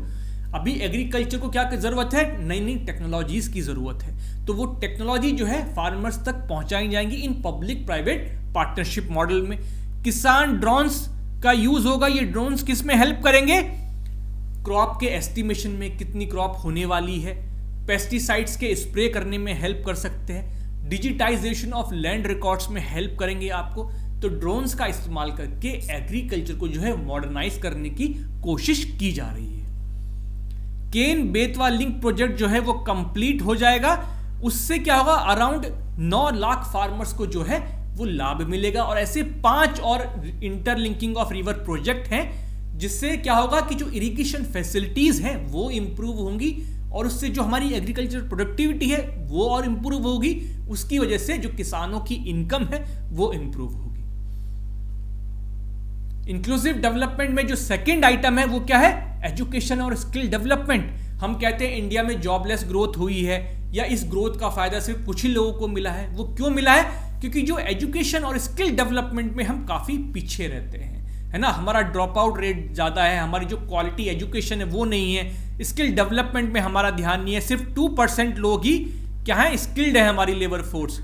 अभी एग्रीकल्चर को क्या जरूरत है? नई नई टेक्नोलॉजीज की जरूरत है। तो वो टेक्नोलॉजी जो है फार्मर्स तक पहुंचाई जाएंगी in public private partnership model में। किसान ड्रोन्स का यूज होगा। ये ड्रोन्स किस में हेल्प करेंगे? क्रॉप के एस्टिमेशन में, कितनी क्रॉप होने वाली है, पेस्टिसाइड्स के स्प्रे करने में हेल्प कर सकते हैं, डिजिटाइजेशन ऑफ लैंड रिकॉर्ड्स में हेल्प करेंगे आपको। तो ड्रोन्स का इस्तेमाल करके एग्रीकल्चर को जो है मॉडर्नाइज करने की कोशिश की जा रही है। केन बेतवा लिंक प्रोजेक्ट जो है वो कंप्लीट हो जाएगा। उससे क्या होगा, अराउंड 9 लाख फार्मर्स को जो है वो लाभ मिलेगा। और ऐसे 5 और इंटरलिंकिंग ऑफ रिवर प्रोजेक्ट हैं जिससे क्या होगा कि जो इरिगेशन फैसिलिटीज हैं वो इंप्रूव होंगी और उससे जो हमारी एग्रीकल्चर प्रोडक्टिविटी है वो और इंप्रूव होगी। उसकी वजह से जो किसानों की इनकम है वो इंप्रूव होगी। इंक्लूसिव डेवलपमेंट में जो सेकंड आइटम है वो क्या है? एजुकेशन और स्किल डेवलपमेंट। हम कहते हैं इंडिया में जॉबलेस ग्रोथ हुई है या इस ग्रोथ का फायदा सिर्फ कुछ ही लोगों को मिला है। वो क्यों मिला है? क्योंकि जो एजुकेशन और स्किल डेवलपमेंट में हम काफी पीछे रहते हैं, है ना। हमारा ड्रॉप आउट रेट ज्यादा है, हमारी जो क्वालिटी एजुकेशन है वो नहीं है, स्किल डेवलपमेंट में हमारा ध्यान नहीं है। सिर्फ 2% लोग ही क्या है? स्किल्ड है हमारी labour force.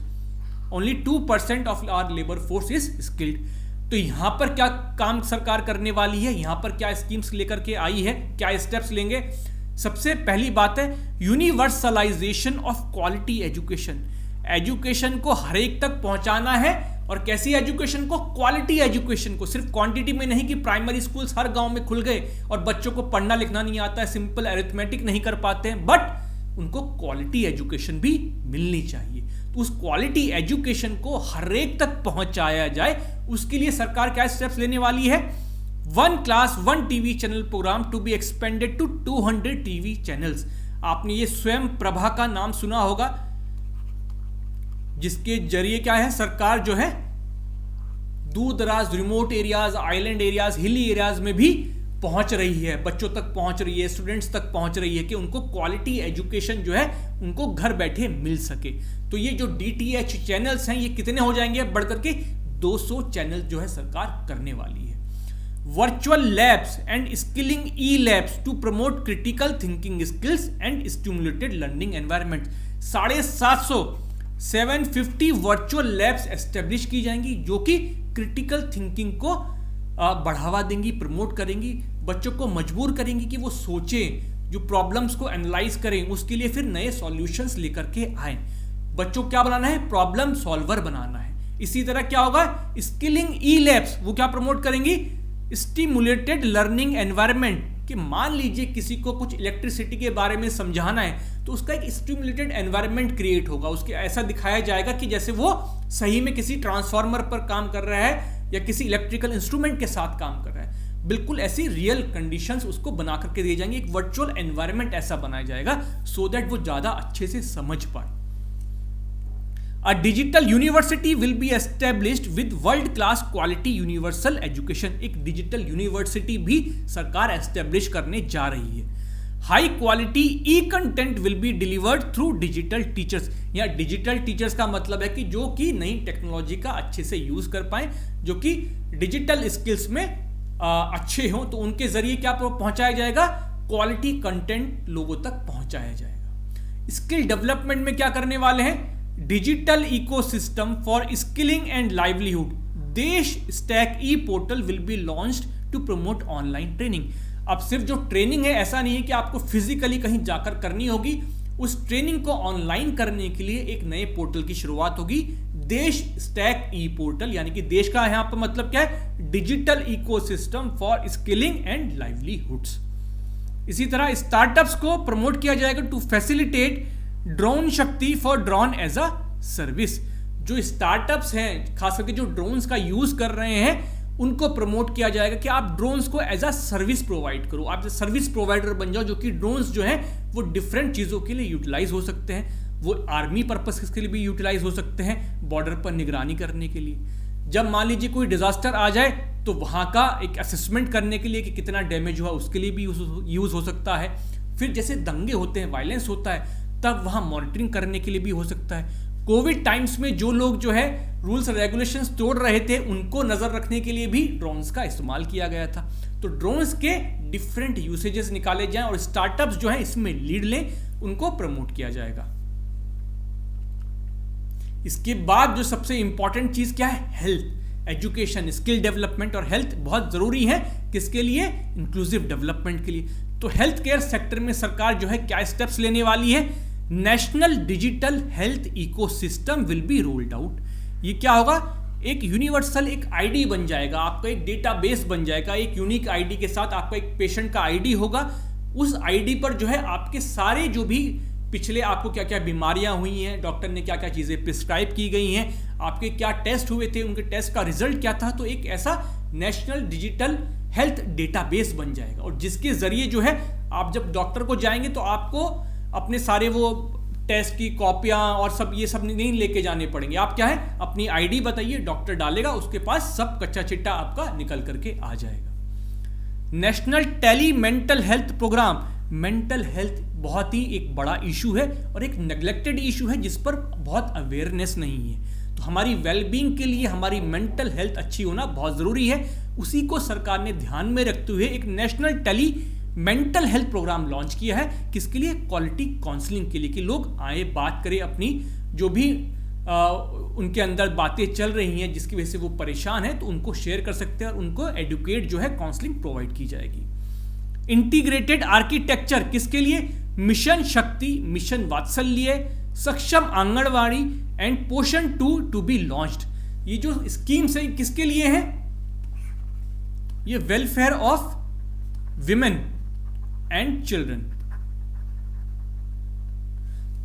Only 2% of our labour force is skilled. तो यहां पर क्या काम सरकार करने वाली है, यहां पर क्या स्कीम्स लेकर के आई है, क्या स्टेप्स लेंगे? सबसे पहली बात है universalization of quality education. Education को हर एक तक पहुंचाना है। और कैसी एजुकेशन को? क्वालिटी एजुकेशन को। सिर्फ क्वांटिटी में नहीं कि प्राइमरी स्कूल्स हर गांव में खुल गए और बच्चों को पढ़ना लिखना नहीं आता है, सिंपल अरिथमेटिक नहीं कर पाते हैं, बट उनको क्वालिटी एजुकेशन भी मिलनी चाहिए। तो उस क्वालिटी एजुकेशन को हर एक तक पहुंचाया जाए, उसके लिए सरकार क्या स्टेप्स लेने वाली है? 1 class 1 TV channel programme to be expanded to 200 TV channels. आपने ये स्वयं प्रभा का नाम सुना होगा, जिसके जरिए क्या है? सरकार जो है दूर दराज, remote areas, island areas, hilly areas में भी पहुंच रही है, बच्चों तक पहुंच रही है, स्टूडेंट्स तक पहुंच रही है कि उनको क्वालिटी एजुकेशन जो है उनको घर बैठे मिल सके। तो ये जो DTH चैनल्स हैं ये कितने हो जाएंगे? बढ़कर के 200 चैनल जो है सरकार करने वाली है। Virtual labs and skilling e labs to promote critical thinking skills and stimulated learning environment. 750 virtual labs establish की जाएंगी जो कि क्रिटिकल थिंकिंग को बढ़ावा देंगी, प्रमोट करेंगी, बच्चों को मजबूर करेंगी कि वो सोचें, जो प्रॉब्लम्स को एनालाइज करें, उसके लिए फिर नए सॉल्यूशंस लेकर के आए। बच्चों को क्या बनाना है? प्रॉब्लम सॉल्वर बनाना है। इसी तरह क्या होगा? स्किलिंग ई लैब्स वो क्या प्रमोट करेंगी? Stimulated learning environment. कि मान लीजिए किसी को कुछ इलेक्ट्रिसिटी के बारे में समझाना है तो उसका एक स्टिमुलेटेड एनवायरनमेंट क्रिएट होगा, उसके ऐसा दिखाया जाएगा कि जैसे वो सही में किसी ट्रांसफार्मर पर काम कर रहा है या किसी इलेक्ट्रिकल इंस्ट्रूमेंट के साथ काम कर रहा है। बिल्कुल ऐसी रियल कंडीशंस उसको बना करके दिए जाएंगे, एक वर्चुअल एनवायरनमेंट ऐसा बनाया जाएगा सो दैट वो ज्यादा अच्छे से समझ पाए। A digital university will be established with world class quality universal education। एक डिजिटल यूनिवर्सिटी भी सरकार एस्टेब्लिश करने जा रही है। High quality E content will be delivered through digital teachers. या डिजिटल टीचर्स का मतलब है कि जो कि नई टेक्नोलॉजी का अच्छे से यूज कर पाए, जो कि डिजिटल स्किल्स में अच्छे हों, तो उनके जरिए क्या पहुंचाया जाएगा? क्वालिटी कंटेंट लोगों तक पहुंचाया जाएगा। स्किल डेवलपमेंट में क्या करने वाले हैं? Digital ecosystem for skilling and livelihood. Desh stack e portal will be launched to promote online training. अब सिर्फ जो ट्रेनिंग है ऐसा नहीं है कि आपको फिजिकली कहीं जाकर करनी होगी, उस ट्रेनिंग को ऑनलाइन करने के लिए एक नए पोर्टल की शुरुआत होगी, देश स्टैक ई पोर्टल। यानी कि देश का यहां पर मतलब क्या है? Digital ecosystem for skilling and livelihoods. इसी तरह स्टार्टअप्स को प्रमोट किया जाएगा to facilitate drone Shakti for drone as a service. जो स्टार्टअप्स हैं खास करके जो ड्रोन्स का यूज कर रहे हैं उनको प्रमोट किया जाएगा कि आप ड्रोन्स को एज अ सर्विस प्रोवाइड करो, आप सर्विस प्रोवाइडर बन जाओ, जो कि ड्रोन्स जो हैं वो डिफरेंट चीजों के लिए यूटिलाइज हो सकते हैं। वो आर्मी पर्पस के लिए भी यूटिलाइज हो सकते हैं, बॉर्डर पर निगरानी करने के लिए। जब मान लीजिए कोई डिजास्टर आ जाए तो वहां का एक असेसमेंट करने के लिए कि कितना डैमेज हुआ उसके लिए भी यूज हो सकता है। फिर जैसे दंगे होते हैं, वायलेंस होता है, तब वहां मॉनिटरिंग करने के लिए भी हो सकता है। कोविड टाइम्स में जो लोग जो है रूल्स रेगुलेशंस तोड़ रहे थे उनको नजर रखने के लिए भी ड्रोन्स का इस्तेमाल किया गया था। तो ड्रोन्स के डिफरेंट यूसेजेस निकाले जाएं और स्टार्टअप्स जो है इसमें लीड लें, उनको प्रमोट किया जाएगा। इसके बाद जो सबसे इंपॉर्टेंट चीज क्या है? हेल्थ, एजुकेशन, स्किल डेवलपमेंट और हेल्थ बहुत जरूरी है। किसके लिए? इंक्लूसिव डेवलपमेंट के लिए। तो हेल्थ केयर सेक्टर में सरकार जो है क्या स्टेप्स लेने वाली है? National digital health ecosystem will be rolled out. ये क्या होगा? एक यूनिवर्सल एक आईडी बन जाएगा, आपका एक डेटाबेस बन जाएगा, एक यूनिक आईडी के साथ आपका एक पेशेंट का आईडी होगा। उस आईडी पर जो है आपके सारे जो भी पिछले आपको क्या क्या बीमारियां हुई हैं, डॉक्टर ने क्या क्या चीज़ें प्रिस्क्राइब की गई हैं, आपके क्या टेस्ट हुए थे, उनके टेस्ट का रिजल्ट क्या था। तो एक ऐसा नेशनल डिजिटल हेल्थ डेटाबेस बन जाएगा, और जिसके जरिए जो है आप जब डॉक्टर को जाएंगे तो आपको अपने सारे वो टेस्ट की कॉपियां और सब ये सब नहीं लेके जाने पड़ेंगे। आप क्या है, अपनी आईडी बताइए, डॉक्टर डालेगा, उसके पास सब कच्चा चिट्टा आपका निकल करके आ जाएगा। National tele mental health programme. Mental health बहुत ही एक बड़ा इशू है और एक नेग्लेक्टेड इशू है जिस पर बहुत अवेयरनेस नहीं है। तो हमारी वेलबींग के लिए हमारी मेंटल हेल्थ अच्छी होना बहुत जरूरी है। उसी को सरकार ने ध्यान में रखते हुए एक national tele mental health programme launch किया है। किसके लिए? क्वालिटी काउंसलिंग के लिए, कि लोग आए, बात करें, अपनी जो भी उनके अंदर बातें चल रही हैं जिसकी वजह से वो परेशान है, तो उनको शेयर कर सकते हैं और उनको एडुकेट जो है काउंसलिंग प्रोवाइड की जाएगी। इंटीग्रेटेड आर्किटेक्चर किसके लिए? मिशन शक्ति, मिशन वात्सल्य, सक्षम आंगनवाड़ी एंड पोषण 2 टू बी लॉन्च्ड। ये जो स्कीम्स है किसके लिए हैं? ये welfare of women and children.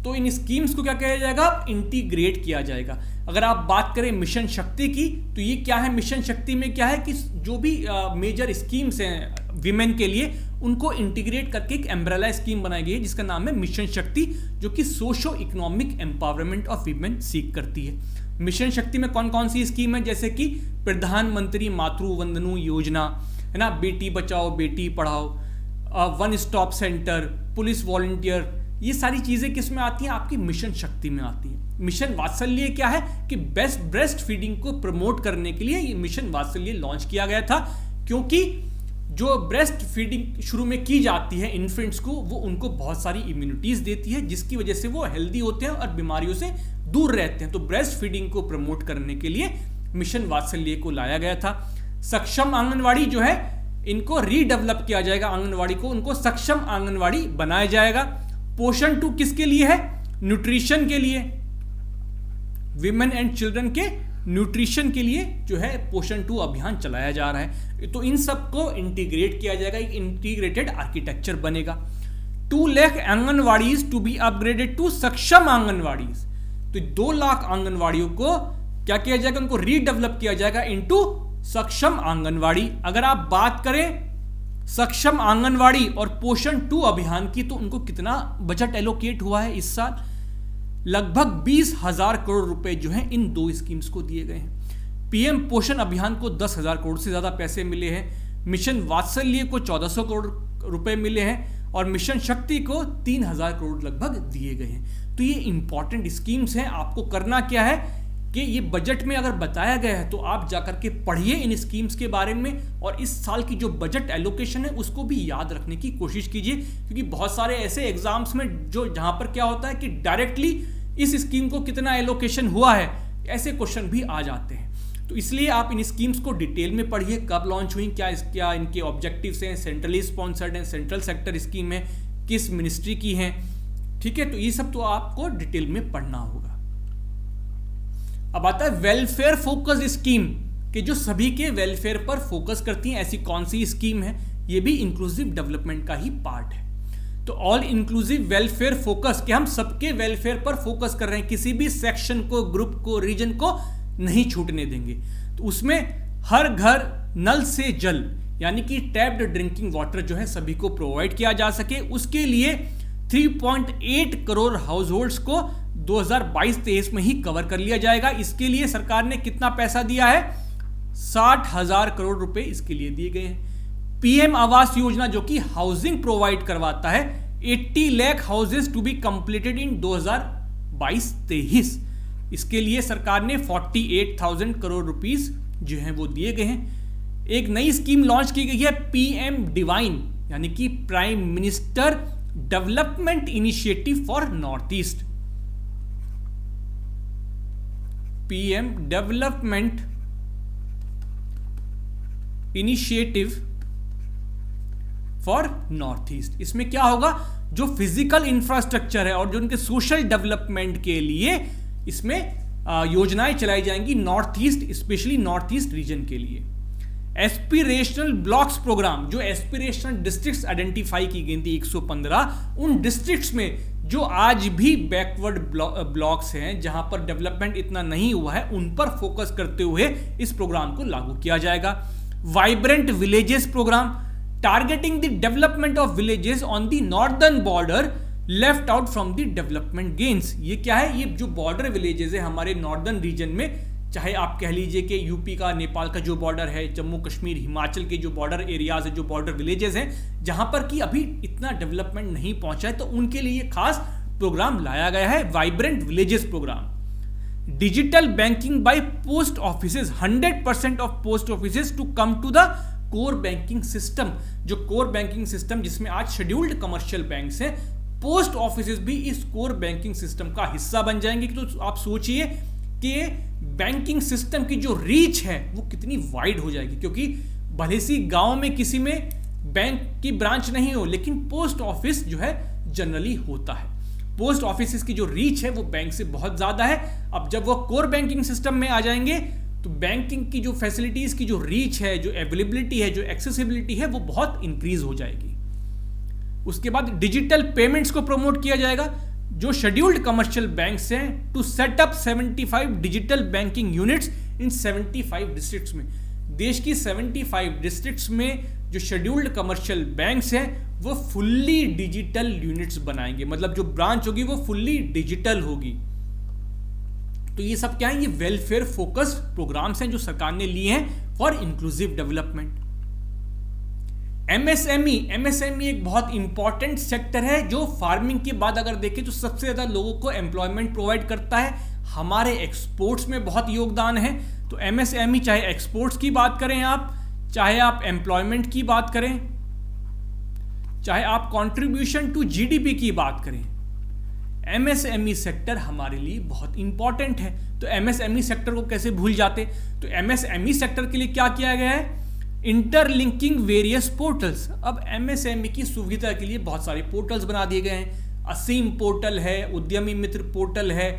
तो इन स्कीम्स को क्या किया जाएगा? इंटीग्रेट किया जाएगा। अगर आप बात करें मिशन शक्ति की, तो ये क्या है? मिशन शक्ति में क्या है कि जो भी मेजर स्कीम्स हैं विमेन के लिए, उनको इंटीग्रेट करके एक एम्ब्रेला स्कीम बनाई गई है जिसका नाम है मिशन शक्ति, जो कि socio economic empowerment of women seek करती है। मिशन शक्ति में कौन कौन सी स्कीम है? जैसे कि प्रधानमंत्री मातृ वंदना योजना है ना, Beti Bachao Beti Padhao, one stop centre, police volunteer, ये सारी चीजें किस में आती हैं? आपकी मिशन शक्ति में आती हैं। मिशन वात्सल्य क्या है कि बेस्ट ब्रेस्ट फीडिंग को प्रमोट करने के लिए ये मिशन वात्सल्य लॉन्च किया गया था, क्योंकि जो ब्रेस्ट फीडिंग शुरू में की जाती है इन्फेंट्स को, वो उनको बहुत सारी इम्यूनिटीज देती है जिसकी वजह से वो हेल्दी होते हैं और बीमारियों से दूर रहते हैं। तो ब्रेस्ट फीडिंग को प्रमोट करने के लिए मिशन वात्सल्य को लाया गया था। सक्षम आंगनवाड़ी जो है, इनको रीडेवलप किया जाएगा, आंगनवाड़ी को, उनको सक्षम आंगनवाड़ी बनाया जाएगा। पोषण 2 किसके लिए है? न्यूट्रिशन के लिए, विमेन एंड चिल्ड्रन के न्यूट्रिशन के लिए जो है पोषण 2 अभियान चलाया जा रहा है। तो इन सबको इंटीग्रेट किया जाएगा, एक इंटीग्रेटेड आर्किटेक्चर बनेगा। 2 lakh anganwadis to be upgraded to Saksham anganwadis. तो 2 लाख आंगनवाड़ियों को क्या किया जाएगा? उनको रीडेवलप किया जाएगा इनटू सक्षम आंगनवाड़ी। अगर आप बात करें सक्षम आंगनवाड़ी और पोषण 2 अभियान की, तो उनको कितना बजट एलोकेट हुआ है इस साल? लगभग 20,000 करोड़ रुपए जो हैं इन 2 स्कीम्स को दिए गए हैं। पीएम पोषण अभियान को 10,000 करोड़ से ज्यादा पैसे मिले हैं, मिशन वात्सल्य को 1400 करोड़ रुपए मिले हैं और मिशन शक्ति को 3,000 करोड़ लगभग दिए गए हैं। तो ये इंपॉर्टेंट स्कीम्स हैं। आपको करना क्या है कि ये बजट में अगर बताया गया है तो आप जाकर के पढ़िए इन स्कीम्स के बारे में, और इस साल की जो बजट एलोकेशन है उसको भी याद रखने की कोशिश कीजिए, क्योंकि बहुत सारे ऐसे एग्जाम्स में जो जहां पर क्या होता है कि डायरेक्टली इस स्कीम को कितना एलोकेशन हुआ है, ऐसे क्वेश्चन भी आ जाते हैं। तो इसलिए आप इन स्कीम्स को डिटेल में पढ़िए, कब लॉन्च हुई, क्या इनके ऑब्जेक्टिव्स हैं, सेंट्रली स्पॉन्सर्ड हैं, सेंट्रल सेक्टर स्कीम है, किस मिनिस्ट्री की हैं, ठीक है। तो ये सब तो आपको डिटेल में पढ़ना होगा। अब आता है वेलफेयर फोकस स्कीम, कि जो सभी के वेलफेयर पर फोकस करती हैं। ऐसी कौन सी स्कीम है? ये भी इंक्लूसिव डेवलपमेंट का ही पार्ट है। तो ऑल इंक्लूसिव वेलफेयर फोकस, कि हम सबके वेलफेयर पर फोकस कर रहे हैं, किसी भी सेक्शन को, ग्रुप को, रीजन को नहीं छूटने देंगे। तो उसमें हर घर नल से जल, यानी कि टैप्ड ड्रिंकिंग वाटर जो है सभी को प्रोवाइड किया जा सके, उसके लिए 3.8 करोड़ हाउस होल्ड्स को 2022-23 में ही कवर कर लिया जाएगा। इसके लिए सरकार ने कितना पैसा दिया है? 60,000 करोड़ रुपए इसके लिए दिए गए हैं। पीएम आवास योजना जो कि हाउसिंग प्रोवाइड करवाता है, 80 lakh houses to be completed in 2022-23, इसके लिए सरकार ने 48,000 करोड़ रुपीस जो है वो दिए गए हैं। एक नई स्कीम लॉन्च की गई है, पीएम डिवाइन, यानी कि prime minister development initiative for north east. PM development initiative for north east. इसमें क्या होगा? जो फिजिकल इंफ्रास्ट्रक्चर है और जो उनके सोशल डेवलपमेंट के लिए इसमें योजनाएं चलाई जाएंगी north east, specially north east region के लिए। एस्पिरेशनल ब्लॉक्स प्रोग्राम, जो एस्पिरेशनल डिस्ट्रिक्ट्स आइडेंटिफाई की गई थी 115, उन डिस्ट्रिक्ट्स में जो आज भी बैकवर्ड ब्लॉक्स हैं, जहां पर डेवलपमेंट इतना नहीं हुआ है, उन पर फोकस करते हुए इस प्रोग्राम को लागू किया जाएगा। Vibrant villages programme, targeting the development of villages on the northern border left out from the development gains. ये क्या है? ये जो बॉर्डर विलेजेस है हमारे नॉर्दर्न रीजन में, चाहे आप कह लीजिए कि यूपी का, नेपाल का जो बॉर्डर है, जम्मू कश्मीर, हिमाचल के जो बॉर्डर एरियाज है, जो बॉर्डर विलेजेस हैं, जहां पर कि अभी इतना डेवलपमेंट नहीं पहुंचा है, तो उनके लिए खास प्रोग्राम लाया गया है, vibrant villages programme. Digital banking by post offices, 100% of post offices to come to the core banking system. जो कोर बैंकिंग सिस्टम जिसमें आज शेड्यूल्ड कमर्शियल बैंक्स हैं, पोस्ट ऑफिसेज भी इस कोर बैंकिंग सिस्टम का हिस्सा बन जाएंगे। तो आप सोचिए कि बैंकिंग सिस्टम की जो रीच है वो कितनी वाइड हो जाएगी, क्योंकि भले सी गांव में किसी में बैंक की ब्रांच नहीं हो, लेकिन पोस्ट ऑफिस जो है जनरली होता है। पोस्ट ऑफिस की जो रीच है वो बैंक से बहुत ज्यादा है। अब जब वो कोर बैंकिंग सिस्टम में आ जाएंगे तो बैंकिंग की जो फैसिलिटीज की जो रीच है, जो अवेलेबिलिटी है, जो एक्सेसिबिलिटी है, वो बहुत इंक्रीज हो जाएगी। उसके बाद डिजिटल पेमेंट्स को प्रमोट किया जाएगा। जो शेड्यूल्ड कमर्शियल बैंक्स हैं, to set up 75 digital banking units in 75 districts में। देश की 75 डिस्ट्रिक्ट्स में जो शेड्यूल्ड कमर्शियल बैंक्स हैं वो फुल्ली डिजिटल यूनिट्स बनाएंगे, मतलब जो ब्रांच होगी वो फुल्ली डिजिटल होगी। तो ये सब क्या है? ये वेलफेयर फोकस्ड प्रोग्राम्स हैं जो सरकार ने लिए हैं फॉर इंक्लूसिव डेवलपमेंट। एमएसएमई एक बहुत इंपॉर्टेंट सेक्टर है, जो फार्मिंग के बाद अगर देखें तो सबसे ज्यादा लोगों को एम्प्लॉयमेंट प्रोवाइड करता है। हमारे एक्सपोर्ट्स में बहुत योगदान है। तो एमएसएमई, चाहे एक्सपोर्ट्स की बात करें आप, चाहे आप एम्प्लॉयमेंट की बात करें, चाहे आप कंट्रीब्यूशन टू जीडीपी की बात करें, एमएसएमई सेक्टर हमारे लिए बहुत इंपॉर्टेंट है। तो एमएसएमई सेक्टर को कैसे भूल जाते? तो एमएसएमई सेक्टर के लिए क्या किया गया है? Interlinking various portals. अब एमएसएमई की सुविधा के लिए बहुत सारे पोर्टल्स बना दिए गए हैं। असीम पोर्टल है, उद्यमी मित्र पोर्टल है,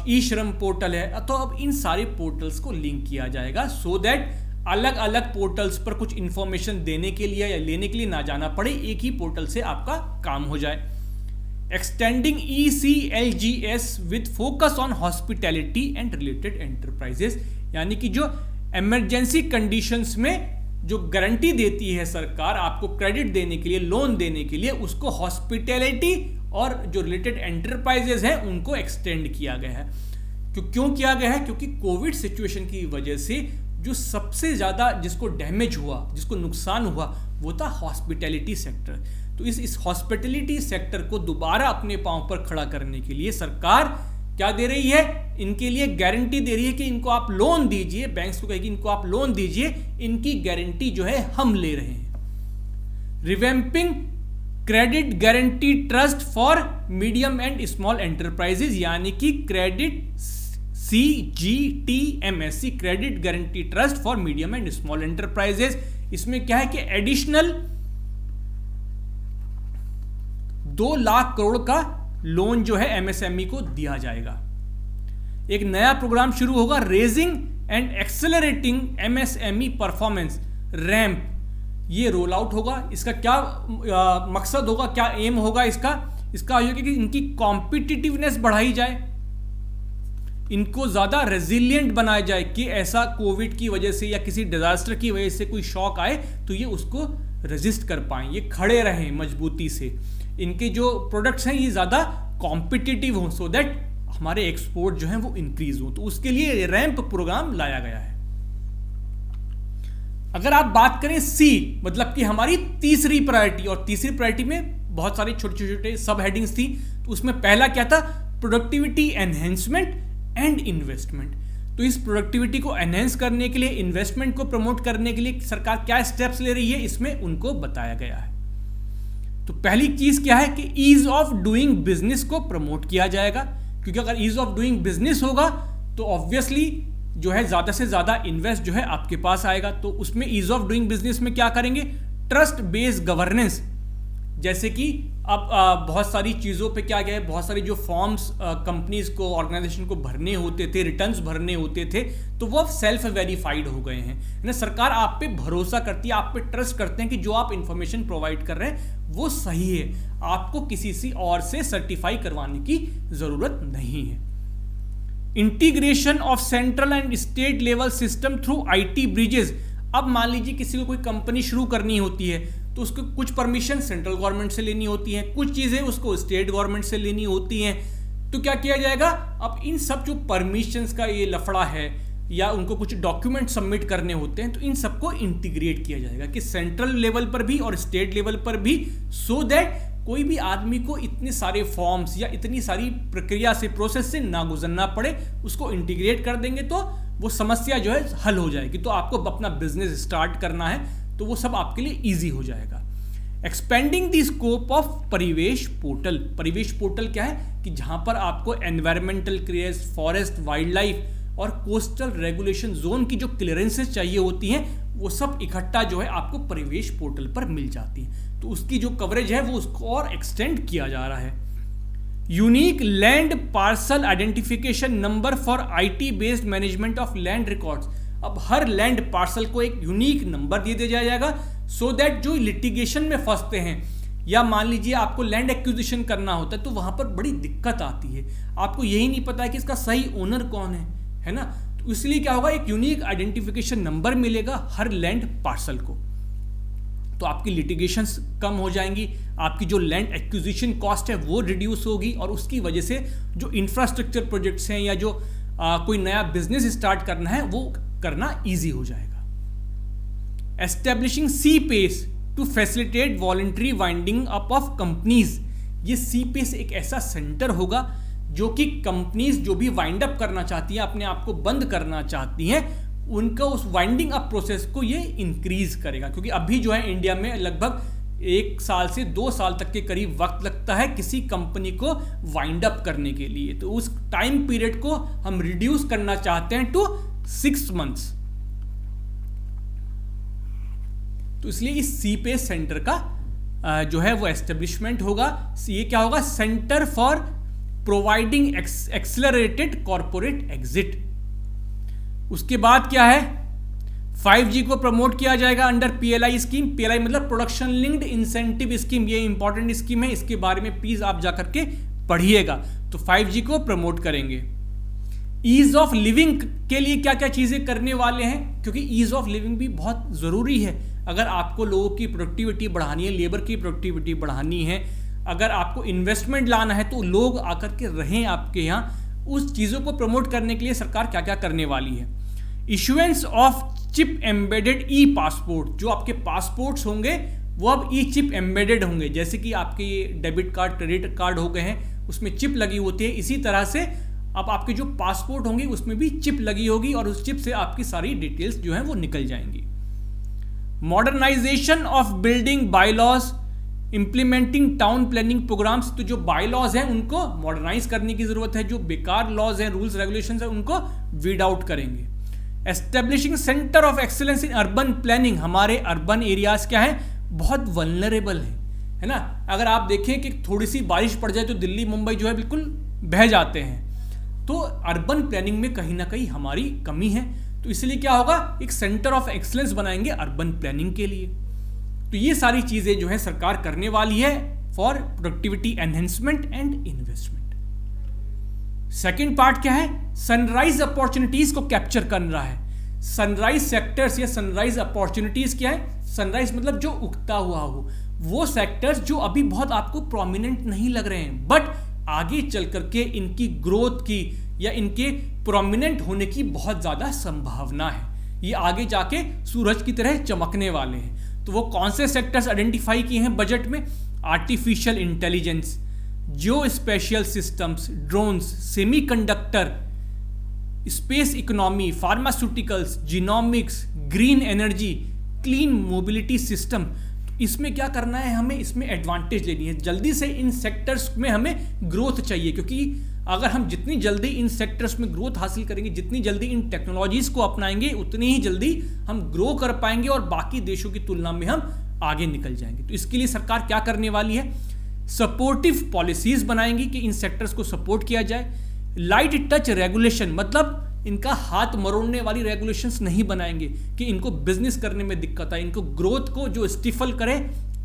ई श्रम पोर्टल है। तो अब इन सारे पोर्टल्स को लिंक किया जाएगा, सो दैट अलग अलग पोर्टल्स पर कुछ इंफॉर्मेशन देने के लिए या लेने के लिए ना जाना पड़े, एक ही पोर्टल से आपका काम हो जाए। Extending ECLGS with focus on hospitality and related enterprises, यानी कि जो इमरजेंसी कंडीशंस में जो गारंटी देती है सरकार आपको क्रेडिट देने के लिए, लोन देने के लिए, उसको हॉस्पिटैलिटी और जो रिलेटेड एंटरप्राइजेस हैं उनको एक्सटेंड किया गया है। क्यों किया गया है? क्योंकि कोविड सिचुएशन की वजह से जो सबसे ज्यादा जिसको डैमेज हुआ, जिसको नुकसान हुआ, वो था हॉस्पिटैलिटी सेक्टर। तो इस हॉस्पिटैलिटी सेक्टर को दोबारा अपने पांव पर खड़ा करने के लिए सरकार क्या दे रही है? इनके लिए गारंटी दे रही है कि इनको आप लोन दीजिए, बैंक्स को कहेगी इनको आप लोन दीजिए, इनकी गारंटी जो है हम ले रहे हैं। Revamping credit guarantee trust for medium and small enterprises, यानी कि credit CGTMS, credit guarantee trust for medium and small enterprises. इसमें क्या है कि एडिशनल 2 लाख करोड़ का लोन जो है एमएसएमई को दिया जाएगा। एक नया प्रोग्राम शुरू होगा, raising and accelerating MSME performance, ramp. ये रोल आउट होगा। इसका क्या मकसद होगा, क्या एम होगा इसका होगा कि इनकी कॉम्पिटिटिवनेस बढ़ाई जाए, इनको ज्यादा रेजिलियंट बनाया जाए कि ऐसा कोविड की वजह से या किसी डिजास्टर की वजह से कोई शॉक आए तो ये उसको रेजिस्ट कर पाएं, ये खड़े रहें मजबूती से, इनके जो प्रोडक्ट्स हैं ये ज्यादा कॉम्पिटिटिव हो, सो दैट हमारे एक्सपोर्ट जो है वो इंक्रीज हो। तो उसके लिए रैंप प्रोग्राम लाया गया है। अगर आप बात करें सी, मतलब कि हमारी तीसरी प्रायोरिटी, और तीसरी प्रायोरिटी में बहुत सारे छोटे छोटे सब हेडिंग्स थी। तो उसमें पहला क्या था? Productivity enhancement and investment. तो इस प्रोडक्टिविटी को एनहेंस करने के लिए, इन्वेस्टमेंट को प्रमोट करने के लिए सरकार क्या स्टेप्स ले रही है, इसमें उनको बताया गया है। तो पहली चीज क्या है कि ईज ऑफ डूइंग बिजनेस को प्रमोट किया जाएगा, क्योंकि अगर ईज ऑफ डूइंग बिजनेस होगा तो ऑब्वियसली जो है ज्यादा से ज्यादा इन्वेस्ट जो है आपके पास आएगा। तो उसमें ईज ऑफ डूइंग बिजनेस में क्या करेंगे? ट्रस्ट बेस्ड गवर्नेंस, जैसे कि अब बहुत सारी चीज़ों पे क्या गया है, बहुत सारी जो फॉर्म्स कंपनीज को, ऑर्गेनाइजेशन को भरने होते थे, रिटर्न्स भरने होते थे, तो वो अब सेल्फ वेरीफाइड हो गए हैं ना। सरकार आप पे भरोसा करती है, आप पे ट्रस्ट करते हैं कि जो आप इंफॉर्मेशन प्रोवाइड कर रहे हैं वो सही है, आपको किसी से और से सर्टिफाई करवाने की ज़रूरत नहीं है। Integration of central and state level system through IT bridges. अब मान लीजिए किसी को कोई कंपनी शुरू करनी होती है तो उसको कुछ परमिशन सेंट्रल गवर्नमेंट से लेनी होती हैं, कुछ चीज़ें उसको स्टेट गवर्नमेंट से लेनी होती हैं। तो क्या किया जाएगा, अब इन सब जो परमिशंस का ये लफड़ा है या उनको कुछ डॉक्यूमेंट सबमिट करने होते हैं, तो इन सबको इंटीग्रेट किया जाएगा कि सेंट्रल लेवल पर भी और स्टेट लेवल पर भी, सो दैट कोई भी आदमी को इतने सारे फॉर्म्स या इतनी सारी प्रक्रिया से, प्रोसेस से ना गुजरना पड़े। उसको इंटीग्रेट कर देंगे तो वो समस्या जो है हल हो जाएगी। तो आपको अपना बिजनेस स्टार्ट करना है तो वो सब आपके लिए ईजी हो जाएगा। एक्सपेंडिंग द स्कोप ऑफ परिवेश पोर्टल। परिवेश पोर्टल क्या है कि जहां पर आपको environmental clearance, forest, wild life और कोस्टल रेगुलेशन जोन की जो क्लियरेंसेस चाहिए होती हैं, वो सब इकट्ठा जो है आपको परिवेश पोर्टल पर मिल जाती है। तो उसकी जो कवरेज है वो उसको और एक्सटेंड किया जा रहा है। Unique land parcel identification number for IT based management of land records. अब हर लैंड पार्सल को एक यूनिक नंबर दे दिया जाएगा, सो दैट जो लिटिगेशन में फंसते हैं या मान लीजिए आपको लैंड एक्विजिशन करना होता है तो वहां पर बड़ी दिक्कत आती है, आपको यही नहीं पता है कि इसका सही ओनर कौन है ना। तो इसलिए क्या होगा, एक यूनिक आइडेंटिफिकेशन नंबर मिलेगा हर लैंड पार्सल को। तो आपकी लिटिगेशंस कम हो जाएंगी, आपकी जो लैंड एक्विजिशन कॉस्ट है वो रिड्यूस होगी, और उसकी वजह से जो इंफ्रास्ट्रक्चर प्रोजेक्ट्स हैं या जो कोई नया बिजनेस स्टार्ट करना है वो करना इजी हो जाएगा। Establishing CPACE to facilitate voluntary winding up of companies. ये CPACE एक ऐसा सेंटर होगा जो कि कंपनीज जो भी वाइंड अप करना चाहती हैं, अपने आप को बंद करना चाहती हैं, उनका उस वाइंडिंग अप प्रोसेस को ये इंक्रीज करेगा। क्योंकि अभी जो है इंडिया में लगभग 1 साल से 2 साल तक के करीब वक्त लगता है किसी कंपनी को वाइंड अप करने के लिए। तो उस टाइम पीरियड को हम रिड्यूस करना चाहते हैं टू 6 months। तो इसलिए इस CPACE सेंटर का जो है वो एस्टेब्लिशमेंट होगा। ये क्या होगा, centre for providing accelerated corporate exit. उसके बाद क्या है, 5G को प्रमोट किया जाएगा अंडर PLI स्कीम। PLI मतलब प्रोडक्शन लिंक्ड इंसेंटिव स्कीम, ये इंपॉर्टेंट स्कीम है, इसके बारे में प्लीज आप जाकर के पढ़िएगा। तो 5G को प्रमोट करेंगे। ईज ऑफ लिविंग के लिए क्या क्या चीजें करने वाले हैं, क्योंकि ईज ऑफ लिविंग भी बहुत जरूरी है। अगर आपको लोगों की प्रोडक्टिविटी बढ़ानी है, लेबर की प्रोडक्टिविटी बढ़ानी है, अगर आपको इन्वेस्टमेंट लाना है तो लोग आकर के रहें आपके यहाँ, उस चीज़ों को प्रमोट करने के लिए सरकार क्या क्या करने वाली है। Issuance of chip embedded passport. जो आपके पासपोर्ट्स होंगे वो अब चिप एम्बेडेड होंगे, जैसे कि आपके ये डेबिट कार्ड, क्रेडिट कार्ड हो गए हैं, उसमें चिप लगी होती है। इसी तरह से अब आपके जो पासपोर्ट होंगे उसमें भी चिप लगी होगी, और उस चिप से आपकी सारी डिटेल्स जो हैं वो निकल जाएंगी। Modernisation of building bylaws, implementing town planning programmes. तो जो बायलॉज हैं उनको मॉडर्नाइज करने की जरूरत है, जो बेकार लॉज हैं, रूल्स रेगुलेशंस हैं, उनको वीड आउट करेंगे। Establishing centre of excellence in urban planning. हमारे अर्बन एरियाज क्या है, बहुत वल्नरेबल है ना। अगर आप देखें कि थोड़ी सी बारिश पड़ जाए तो दिल्ली मुंबई जो है बिल्कुल बह जाते हैं। तो अर्बन प्लानिंग में कहीं ना कहीं हमारी कमी है, तो इसलिए क्या होगा, एक सेंटर ऑफ एक्सीलेंस बनाएंगे अर्बन प्लानिंग के लिए। तो ये सारी चीजें जो है सरकार करने वाली है for productivity enhancement and investment. Second part क्या है, सनराइज अपॉर्चुनिटीज को कैप्चर कर रहा है। सनराइज सेक्टर्स या सनराइज अपॉर्चुनिटीज क्या है, सनराइज मतलब जो उगता हुआ हो, वो सेक्टर्स जो अभी बहुत आपको प्रोमिनेंट नहीं लग रहे हैं, बट आगे चल करके इनकी ग्रोथ की या इनके प्रोमिनेंट होने की बहुत ज़्यादा संभावना है। ये आगे जाके सूरज की तरह चमकने वाले हैं। तो वो कौन से सेक्टर्स आइडेंटिफाई किए हैं बजट में, artificial intelligence, geospatial systems, drones, semiconductor, space economy, pharmaceuticals, genomics, green energy, clean mobility system. इसमें क्या करना है, हमें इसमें एडवांटेज लेनी है, जल्दी से इन सेक्टर्स में हमें ग्रोथ चाहिए, क्योंकि अगर हम जितनी जल्दी इन सेक्टर्स में ग्रोथ हासिल करेंगे, जितनी जल्दी इन टेक्नोलॉजीज को अपनाएंगे, उतनी ही जल्दी हम ग्रो कर पाएंगे और बाकी देशों की तुलना में हम आगे निकल जाएंगे। तो इसके लिए सरकार क्या करने वाली है, सपोर्टिव पॉलिसीज बनाएंगी कि इन सेक्टर्स को सपोर्ट किया जाए। लाइट टच रेगुलेशन, मतलब इनका हाथ मरोड़ने वाली रेगुलेशंस नहीं बनाएंगे कि इनको बिजनेस करने में दिक्कत आए, इनको ग्रोथ को जो स्टिफल करे,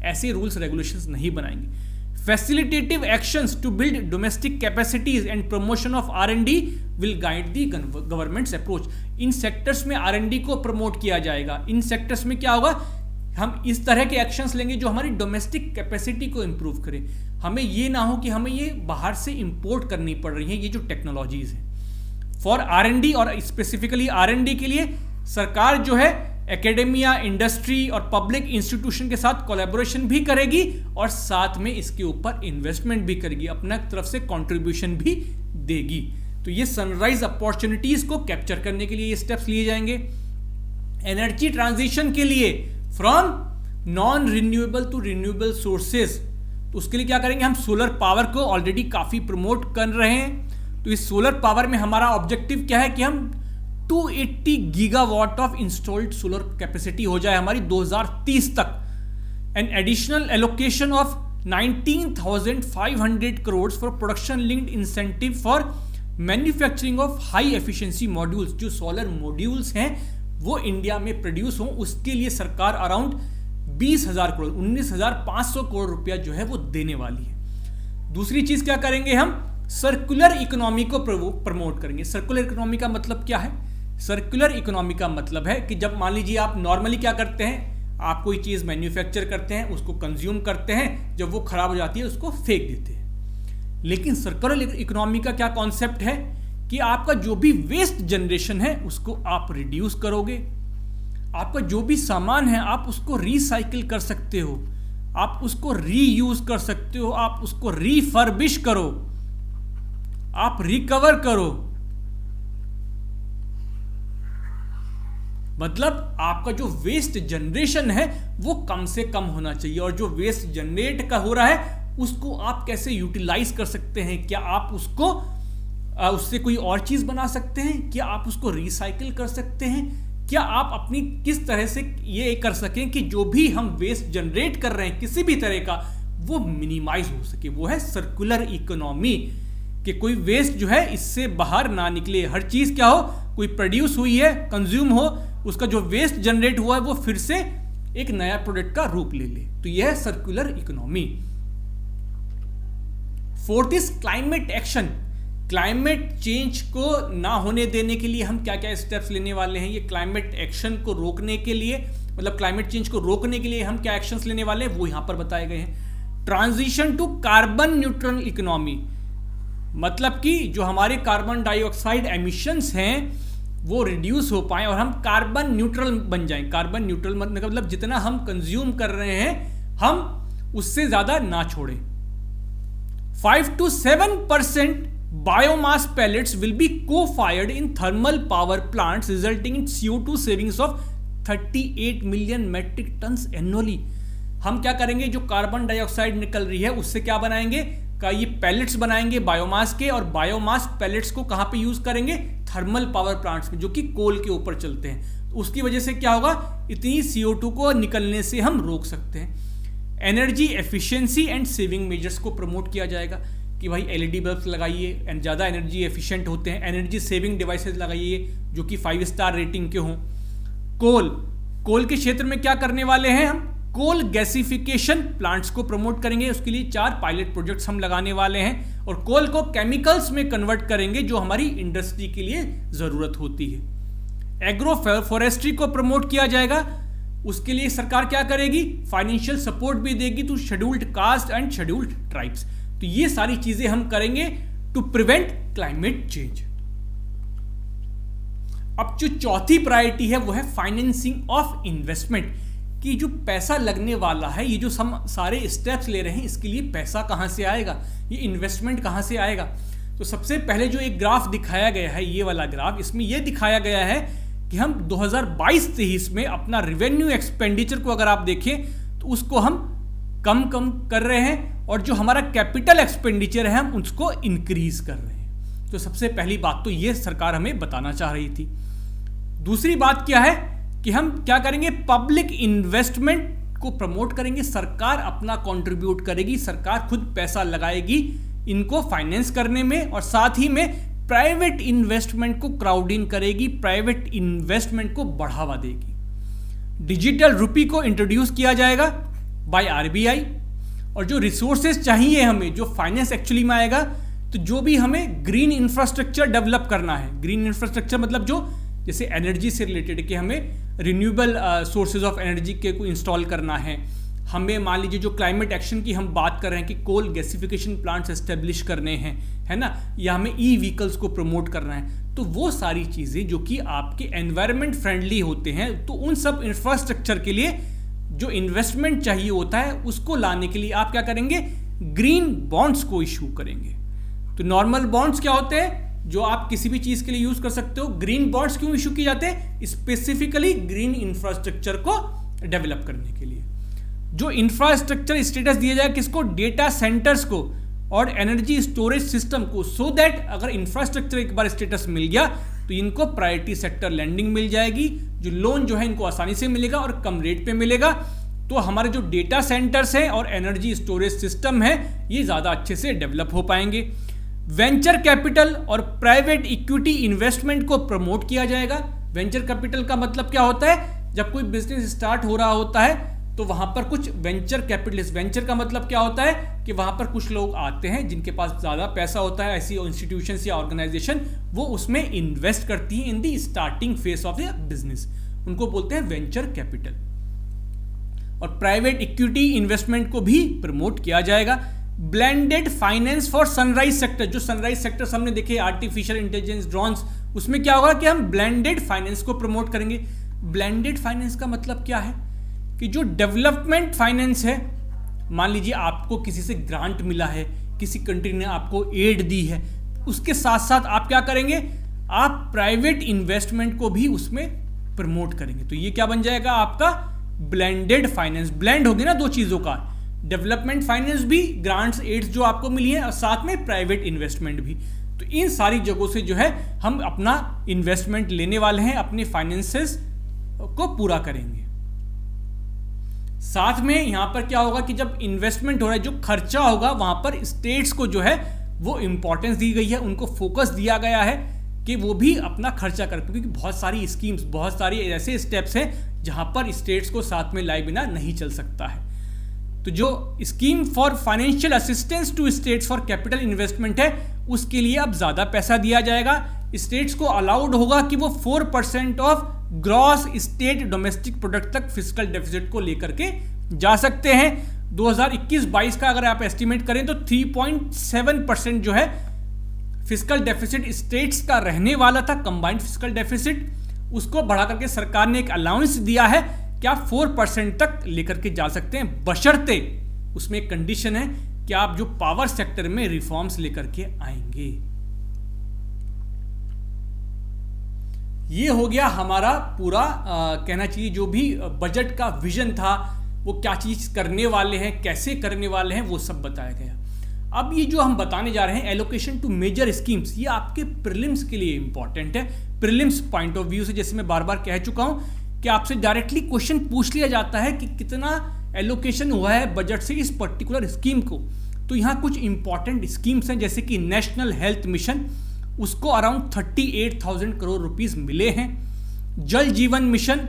ऐसे रूल्स रेगुलेशंस नहीं बनाएंगे। Facilitative actions to build domestic capacities and promotion of R&D will guide the government's approach. इन सेक्टर्स में R&D को प्रमोट किया जाएगा। इन सेक्टर्स में क्या होगा, हम इस तरह के एक्शंस लेंगे जो हमारी डोमेस्टिक कैपेसिटी को इंप्रूव करें। हमें ये ना हो कि हमें ये बाहर से इंपोर्ट करनी पड़ रही है ये जो टेक्नोलॉजीज है। फॉर R&D और स्पेसिफिकली R&D के लिए सरकार जो है एकेडेमिया, इंडस्ट्री और पब्लिक इंस्टीट्यूशन के साथ कोलैबोरेशन भी करेगी और साथ में इसके ऊपर इन्वेस्टमेंट भी करेगी, अपना तरफ से कंट्रीब्यूशन भी देगी। तो ये सनराइज अपॉर्चुनिटीज को कैप्चर करने के लिए ये स्टेप्स लिए जाएंगे। एनर्जी ट्रांजिशन के लिए from non renewable to renewable sources, तो उसके लिए क्या करेंगे, हम सोलर पावर को ऑलरेडी काफी प्रमोट कर रहे हैं। तो इस सोलर पावर में हमारा ऑब्जेक्टिव क्या है कि हम 280 gigawatt of installed solar capacity हो जाए हमारी 2030 तक। An additional allocation of 19,500 crore for production linked incentive for manufacturing of high efficiency modules. जो सोलर मॉड्यूल्स हैं वो इंडिया में प्रोड्यूस हों, उसके लिए सरकार अराउंड 20,000 करोड़ 19,500 करोड़ रुपया जो है वो देने वाली है। दूसरी चीज क्या करेंगे, हम सर्कुलर इकोनॉमी को प्रमोट करेंगे। सर्कुलर इकोनॉमी का मतलब क्या है, सर्कुलर इकोनॉमी का मतलब है कि जब मान लीजिए आप नॉर्मली क्या करते हैं, आप कोई चीज मैन्युफैक्चर करते हैं, उसको कंज्यूम करते हैं, जब वो खराब हो जाती है उसको फेंक देते हैं। लेकिन सर्कुलर इकोनॉमी का क्या कॉन्सेप्ट है कि आपका जो भी वेस्ट जनरेशन है उसको आप रिड्यूस करोगे, आपका जो भी सामान है आप उसको रिसाइकिल कर सकते हो, आप उसको रीयूज कर सकते हो, आप उसको रिफर्बिश करो, आप रिकवर करो। मतलब आपका जो वेस्ट जनरेशन है वो कम से कम होना चाहिए, और जो वेस्ट जनरेट का हो रहा है उसको आप कैसे यूटिलाइज कर सकते हैं, क्या आप उसको उससे कोई और चीज बना सकते हैं, क्या आप उसको रिसाइकिल कर सकते हैं, क्या आप अपनी किस तरह से ये कर सकें कि जो भी हम वेस्ट जनरेट कर रहे हैं किसी भी तरह का वो मिनिमाइज हो सके। वो है सर्कुलर इकोनॉमी, कि कोई वेस्ट जो है इससे बाहर ना निकले। हर चीज क्या हो, कोई प्रोड्यूस हुई है, कंज्यूम हो, उसका जो वेस्ट जनरेट हुआ है वो फिर से एक नया प्रोडक्ट का रूप ले ले। तो यह है circular economy. Fourth is climate action. Climate change को ना होने देने के लिए हम क्या क्या स्टेप्स लेने वाले हैं। ये क्लाइमेट एक्शन को रोकने के लिए, मतलब क्लाइमेट चेंज को रोकने के लिए हम क्या एक्शंस लेने वाले हैं वो यहां पर बताए गए हैं। Transition to carbon neutral economy, मतलब कि जो हमारे कार्बन डाइऑक्साइड एमिशंस हैं वो रिड्यूस हो पाए और हम कार्बन न्यूट्रल बन जाएं। कार्बन न्यूट्रल मतलब जितना हम कंज्यूम कर रहे हैं हम उससे ज्यादा ना छोड़ें। 5 to 7% biomass pellets will be co-fired in thermal power plants resulting in CO2 savings of 38 million metric tons annually। हम क्या करेंगे, जो कार्बन डाइऑक्साइड निकल रही है उससे क्या बनाएंगे, का ये पैलेट्स बनाएंगे बायोमास के, और बायोमास पैलेट्स को कहां पे यूज करेंगे, थर्मल पावर प्लांट्स में जो कि कोल के ऊपर चलते हैं। तो उसकी वजह से क्या होगा, इतनी CO2 को निकलने से हम रोक सकते हैं। Energy efficiency and saving measures को प्रमोट किया जाएगा कि भाई LED बल्ब लगाइए, ज़्यादा एनर्जी एफिशिएंट होते हैं। एनर्जी सेविंग डिवाइसेस लगाइए जो कि 5 स्टार रेटिंग के हों। कोल के क्षेत्र में क्या करने वाले हैं, हम कोल गैसिफिकेशन प्लांट्स को प्रमोट करेंगे। उसके लिए 4 पायलट प्रोजेक्ट्स हम लगाने वाले हैं और कोल को केमिकल्स में कन्वर्ट करेंगे जो हमारी इंडस्ट्री के लिए जरूरत होती है। एग्रो फॉरेस्ट्री को प्रमोट किया जाएगा। उसके लिए सरकार क्या करेगी, फाइनेंशियल सपोर्ट भी देगी to scheduled caste and scheduled tribes. तो ये सारी चीजें हम करेंगे टू प्रिवेंट क्लाइमेट चेंज। अब जो चौथी प्रायोरिटी है वो है फाइनेंसिंग ऑफ इन्वेस्टमेंट, कि जो पैसा लगने वाला है, ये जो हम सारे स्टेप्स ले रहे हैं इसके लिए पैसा कहां से आएगा, ये इन्वेस्टमेंट कहां से आएगा। तो सबसे पहले जो एक ग्राफ दिखाया गया है, ये वाला ग्राफ, इसमें यह दिखाया गया है कि हम 2022-23 में अपना रेवेन्यू एक्सपेंडिचर को अगर आप देखें तो उसको हम कम कर रहे हैं, और जो हमारा कैपिटल एक्सपेंडिचर है हम उसको इंक्रीज कर रहे हैं। तो सबसे पहली बात तो ये सरकार हमें बताना चाह रही थी। दूसरी बात क्या है कि हम क्या करेंगे, पब्लिक इन्वेस्टमेंट को प्रमोट करेंगे, सरकार अपना कंट्रीब्यूट करेगी, सरकार खुद पैसा लगाएगी इनको फाइनेंस करने में, और साथ ही में प्राइवेट इन्वेस्टमेंट को क्राउड इन करेगी, प्राइवेट इन्वेस्टमेंट को बढ़ावा देगी। डिजिटल रुपी को इंट्रोड्यूस किया जाएगा बाय आरबीआई, और जो रिसोर्सेज चाहिए हमें, जो फाइनेंस एक्चुअली में आएगा, तो जो भी हमें ग्रीन इंफ्रास्ट्रक्चर डेवलप करना है, ग्रीन इंफ्रास्ट्रक्चर मतलब जो जैसे एनर्जी से रिलेटेड कि हमें रिन्यूएबल सोर्सेज ऑफ एनर्जी के को इंस्टॉल करना है, हमें मान लीजिए जो क्लाइमेट एक्शन की हम बात कर रहे हैं कि कोल गैसिफिकेशन प्लांट्स एस्टेब्लिश करने हैं, है ना, या हमें ई व्हीकल्स को प्रमोट करना है, तो वो सारी चीज़ें जो कि आपके एनवायरनमेंट फ्रेंडली होते हैं, तो उन सब इंफ्रास्ट्रक्चर के लिए जो इन्वेस्टमेंट चाहिए होता है उसको लाने के लिए आप क्या करेंगे, ग्रीन बॉन्ड्स को इशू करेंगे। तो नॉर्मल बॉन्ड्स क्या होते हैं जो आप किसी भी चीज़ के लिए यूज कर सकते हो, ग्रीन बॉन्ड्स क्यों इशू किए जाते हैं, स्पेसिफिकली ग्रीन इंफ्रास्ट्रक्चर को डेवलप करने के लिए। जो इंफ्रास्ट्रक्चर स्टेटस दिया जाए किसको, डेटा सेंटर्स को और एनर्जी स्टोरेज सिस्टम को, सो दैट अगर इंफ्रास्ट्रक्चर एक बार स्टेटस मिल गया तो इनको प्रायोरिटी सेक्टर लैंडिंग मिल जाएगी, जो लोन जो है इनको आसानी से मिलेगा और कम रेट पे मिलेगा। तो हमारे जो डेटा सेंटर्स हैं और एनर्जी स्टोरेज सिस्टम है ये ज़्यादा अच्छे से डेवलप हो पाएंगे। वेंचर कैपिटल और प्राइवेट इक्विटी इन्वेस्टमेंट को प्रमोट किया जाएगा। वेंचर कैपिटल का मतलब क्या होता है, जब कोई बिजनेस स्टार्ट हो रहा होता है तो वहां पर कुछ वेंचर कैपिटलिस्ट, वेंचर का मतलब क्या होता है कि वहां पर कुछ लोग आते हैं जिनके पास ज्यादा पैसा होता है, ऐसी इंस्टीट्यूशंस या ऑर्गेनाइजेशन, वो उसमें इन्वेस्ट करती हैं in the starting phase of the business, उनको बोलते हैं वेंचर कैपिटल। और प्राइवेट इक्विटी इन्वेस्टमेंट को भी प्रमोट किया जाएगा। Blended finance for sunrise sector, जो सनराइज सेक्टर हमने देखे, आर्टिफिशियल इंटेलिजेंस, ड्रोन्स, उसमें क्या होगा कि हम ब्लेंडेड फाइनेंस को प्रमोट करेंगे। ब्लेंडेड फाइनेंस का मतलब क्या है कि जो डेवलपमेंट फाइनेंस है, मान लीजिए आपको किसी से ग्रांट मिला है, किसी कंट्री ने आपको एड दी है, उसके साथ साथ आप क्या करेंगे, आप प्राइवेट इन्वेस्टमेंट को भी उसमें प्रमोट करेंगे। तो ये क्या बन जाएगा आपका ब्लेंडेड फाइनेंस। ब्लेंड होगी ना दो चीजों का, डेवलपमेंट फाइनेंस भी, ग्रांट्स एड्स जो आपको मिली है, और साथ में प्राइवेट इन्वेस्टमेंट भी। तो इन सारी जगहों से जो है हम अपना इन्वेस्टमेंट लेने वाले हैं, अपने फाइनेंसेस को पूरा करेंगे। साथ में यहां पर क्या होगा कि जब इन्वेस्टमेंट हो रहा है, जो खर्चा होगा वहां पर स्टेट्स को जो है वो इंपॉर्टेंस दी गई है, उनको फोकस दिया गया है कि वो भी अपना खर्चा कर, क्योंकि बहुत सारी स्कीम्स, बहुत सारी ऐसे स्टेप्स हैं जहां पर स्टेट्स को साथ में लाए बिना नहीं चल सकता है। तो जो scheme for financial assistance to states for capital investment है, उसके लिए अब ज्यादा पैसा दिया जाएगा। स्टेट्स को अलाउड होगा कि वो 4% of gross state domestic product तक फिस्कल डेफिसिट को लेकर के जा सकते हैं। 2021-22 का अगर आप एस्टिमेट करें तो 3.7% जो है फिस्कल डेफिसिट स्टेट्स का रहने वाला था, कंबाइंड फिस्कल डेफिसिट, उसको बढ़ा करके सरकार ने एक अलाउंस दिया है कि आप 4% तक लेकर के जा सकते हैं, बशर्ते उसमें एक कंडीशन है कि आप जो पावर सेक्टर में रिफॉर्म्स लेकर के आएंगे। ये हो गया हमारा पूरा कहना चाहिए जो भी बजट का विजन था, वो क्या चीज करने वाले हैं, कैसे करने वाले हैं, वो सब बताया गया। अब ये जो हम बताने जा रहे हैं एलोकेशन टू मेजर स्कीम्स, ये आपके प्रीलिम्स के लिए इंपॉर्टेंट है। प्रीलिम्स पॉइंट ऑफ व्यू से, जैसे मैं बार बार कह चुका हूं कि आपसे डायरेक्टली क्वेश्चन पूछ लिया जाता है कि कितना एलोकेशन हुआ है बजट से इस पर्टिकुलर स्कीम को। तो यहाँ कुछ इंपॉर्टेंट स्कीम्स हैं, जैसे कि नेशनल हेल्थ मिशन, उसको अराउंड 38,000 करोड़ रुपीस मिले हैं। जल जीवन मिशन,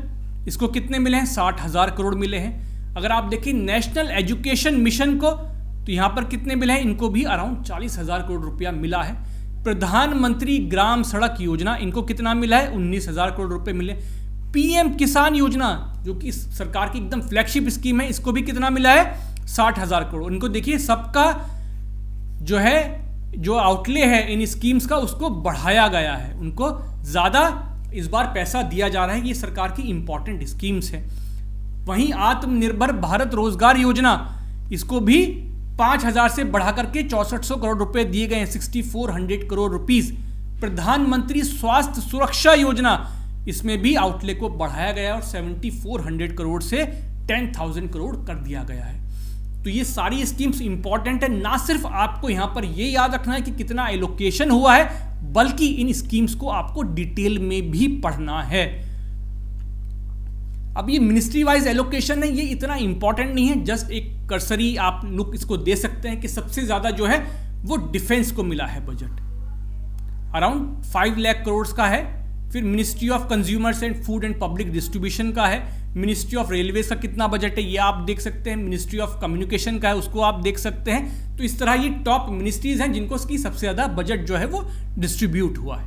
इसको कितने मिले हैं, 60,000 करोड़ मिले हैं। अगर आप देखिए नेशनल एजुकेशन मिशन को, तो यहां पर कितने मिले हैं, इनको भी अराउंड 40,000 करोड़ रुपया मिला है। प्रधानमंत्री ग्राम सड़क योजना, इनको कितना मिला है, 19,000 करोड़ रुपए मिले। पीएम किसान योजना, जो कि सरकार की एकदम फ्लैगशिप स्कीम है, इसको भी कितना मिला है, 60,000 करोड़। इनको देखिए सबका जो है जो आउटले है इन स्कीम्स का, उसको बढ़ाया गया है, उनको ज्यादा इस बार पैसा दिया जा रहा है। ये सरकार की इंपॉर्टेंट स्कीम्स है। वहीं आत्मनिर्भर भारत रोजगार योजना, इसको भी 5,000 से बढ़ा करके 6400 करोड़ रुपए दिए गए हैं, 6400 करोड़ रुपीस। प्रधानमंत्री स्वास्थ्य सुरक्षा योजना, इसमें भी आउटले को बढ़ाया गया और 7400 करोड़ से 10,000 करोड़ कर दिया गया है। तो ये सारी स्कीम्स इंपॉर्टेंट है। ना सिर्फ आपको यहां पर ये याद रखना है कि कितना एलोकेशन हुआ है, बल्कि इन स्कीम्स को आपको डिटेल में भी पढ़ना है। अब ये मिनिस्ट्री वाइज एलोकेशन है, ये इतना इंपॉर्टेंट नहीं है, जस्ट एक कर्सरी आप लुक इसको दे सकते हैं कि सबसे ज़्यादा जो है वो डिफेंस को मिला है बजट, अराउंड 5 लाख करोड़ का है। फिर ministry of consumers and food and public distribution का है, मिनिस्ट्री ऑफ रेलवेज का कितना बजट है ये आप देख सकते हैं, मिनिस्ट्री ऑफ कम्युनिकेशन का है उसको आप देख सकते हैं। तो इस तरह ये टॉप मिनिस्ट्रीज हैं जिनको इसकी सबसे ज़्यादा बजट जो है वो डिस्ट्रीब्यूट हुआ है।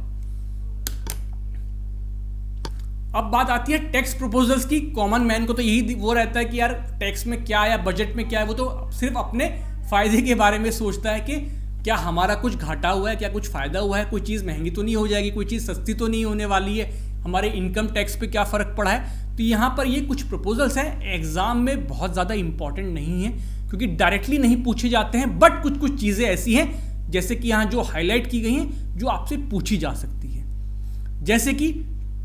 अब बात आती है टैक्स प्रपोजल्स की। कॉमन मैन को तो यही वो रहता है कि यार टैक्स में क्या है, बजट में क्या है, वो तो सिर्फ अपने फायदे के बारे में सोचता है कि क्या हमारा कुछ घाटा हुआ है, क्या कुछ फायदा हुआ है, कोई चीज़ महंगी तो नहीं हो जाएगी, कोई चीज़ सस्ती तो नहीं होने वाली है, हमारे इनकम टैक्स पे क्या फ़र्क पड़ा है। तो यहाँ पर ये कुछ प्रपोजल्स हैं, एग्जाम में बहुत ज़्यादा इंपॉर्टेंट नहीं है क्योंकि डायरेक्टली नहीं पूछे जाते हैं, बट कुछ कुछ चीज़ें ऐसी हैं जैसे कि यहाँ जो हाईलाइट की गई हैं जो आपसे पूछी जा सकती है। जैसे कि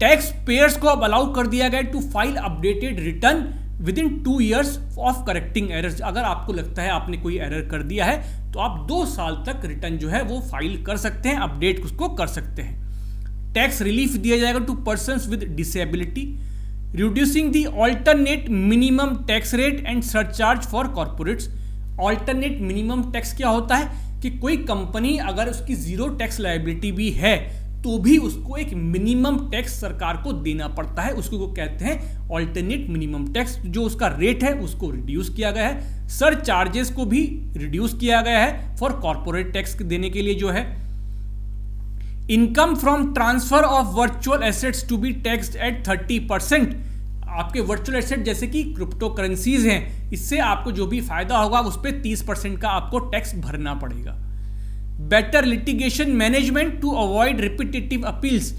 टैक्स पेयर्स को अब अलाउ कर दिया गया to file updated return within 2 years of correcting errors. अगर आपको लगता है आपने कोई एरर कर दिया है तो आप 2 साल तक रिटर्न जो है वो फाइल कर सकते हैं, अपडेट उसको कर सकते हैं। टैक्स रिलीफ दिया जाएगा to persons with disability, reducing the alternate minimum tax rate and surcharge for corporates. Alternate minimum tax क्या होता है कि कोई कंपनी अगर उसकी जीरो टैक्स लायबिलिटी भी है तो भी उसको एक मिनिमम टैक्स सरकार को देना पड़ता है, उसको वो कहते हैं ऑल्टरनेट मिनिमम टैक्स। जो उसका रेट है उसको रिड्यूस किया गया है, सर चार्जेस को भी रिड्यूस किया गया है फॉर कॉर्पोरेट टैक्स देने के लिए जो है। Income from transfer of virtual assets to be taxed at 30%। आपके वर्चुअल एसेट जैसे कि क्रिप्टो करेंसीज हैं, इससे आपको जो भी फायदा होगा उस पर 30% का आपको टैक्स भरना पड़ेगा। Better litigation management to avoid repetitive appeals.